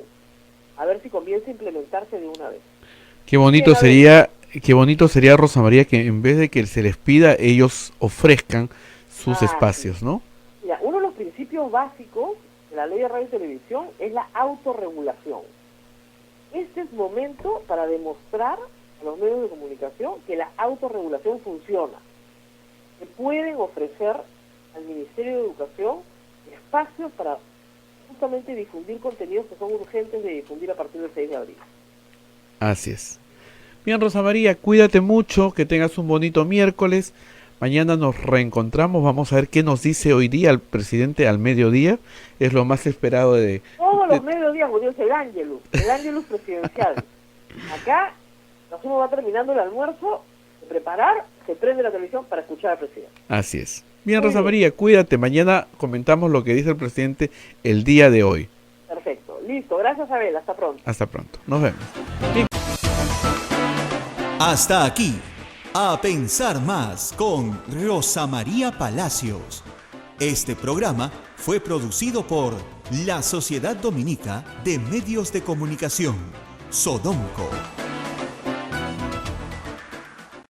A ver si comienza a implementarse de una vez. Qué bonito sería, Rosa María, que en vez de que se les pida, ellos ofrezcan sus espacios, ¿no? Mira, uno de los principios básicos de la Ley de Radio y Televisión es la autorregulación. Este es momento para demostrar a los medios de comunicación que la autorregulación funciona, que pueden ofrecer al Ministerio de Educación espacios para justamente difundir contenidos que son urgentes de difundir a partir del 6 de abril. Así es. Bien, Rosa María, cuídate mucho, que tengas un bonito miércoles. Mañana nos reencontramos, vamos a ver qué nos dice hoy día el presidente al mediodía. Es lo más esperado de... Todos los mediodías, Dios, el ángelus presidencial. Acá, uno va terminando el almuerzo, de preparar, se prende la televisión para escuchar al presidente. Así es. Bien, Rosa María, cuídate. Mañana comentamos lo que dice el presidente el día de hoy. Perfecto. Listo. Gracias, Abel. Hasta pronto. Hasta pronto. Nos vemos. Bien. Hasta aquí, A Pensar Más con Rosa María Palacios. Este programa fue producido por la Sociedad Dominica de Medios de Comunicación, Sodomco.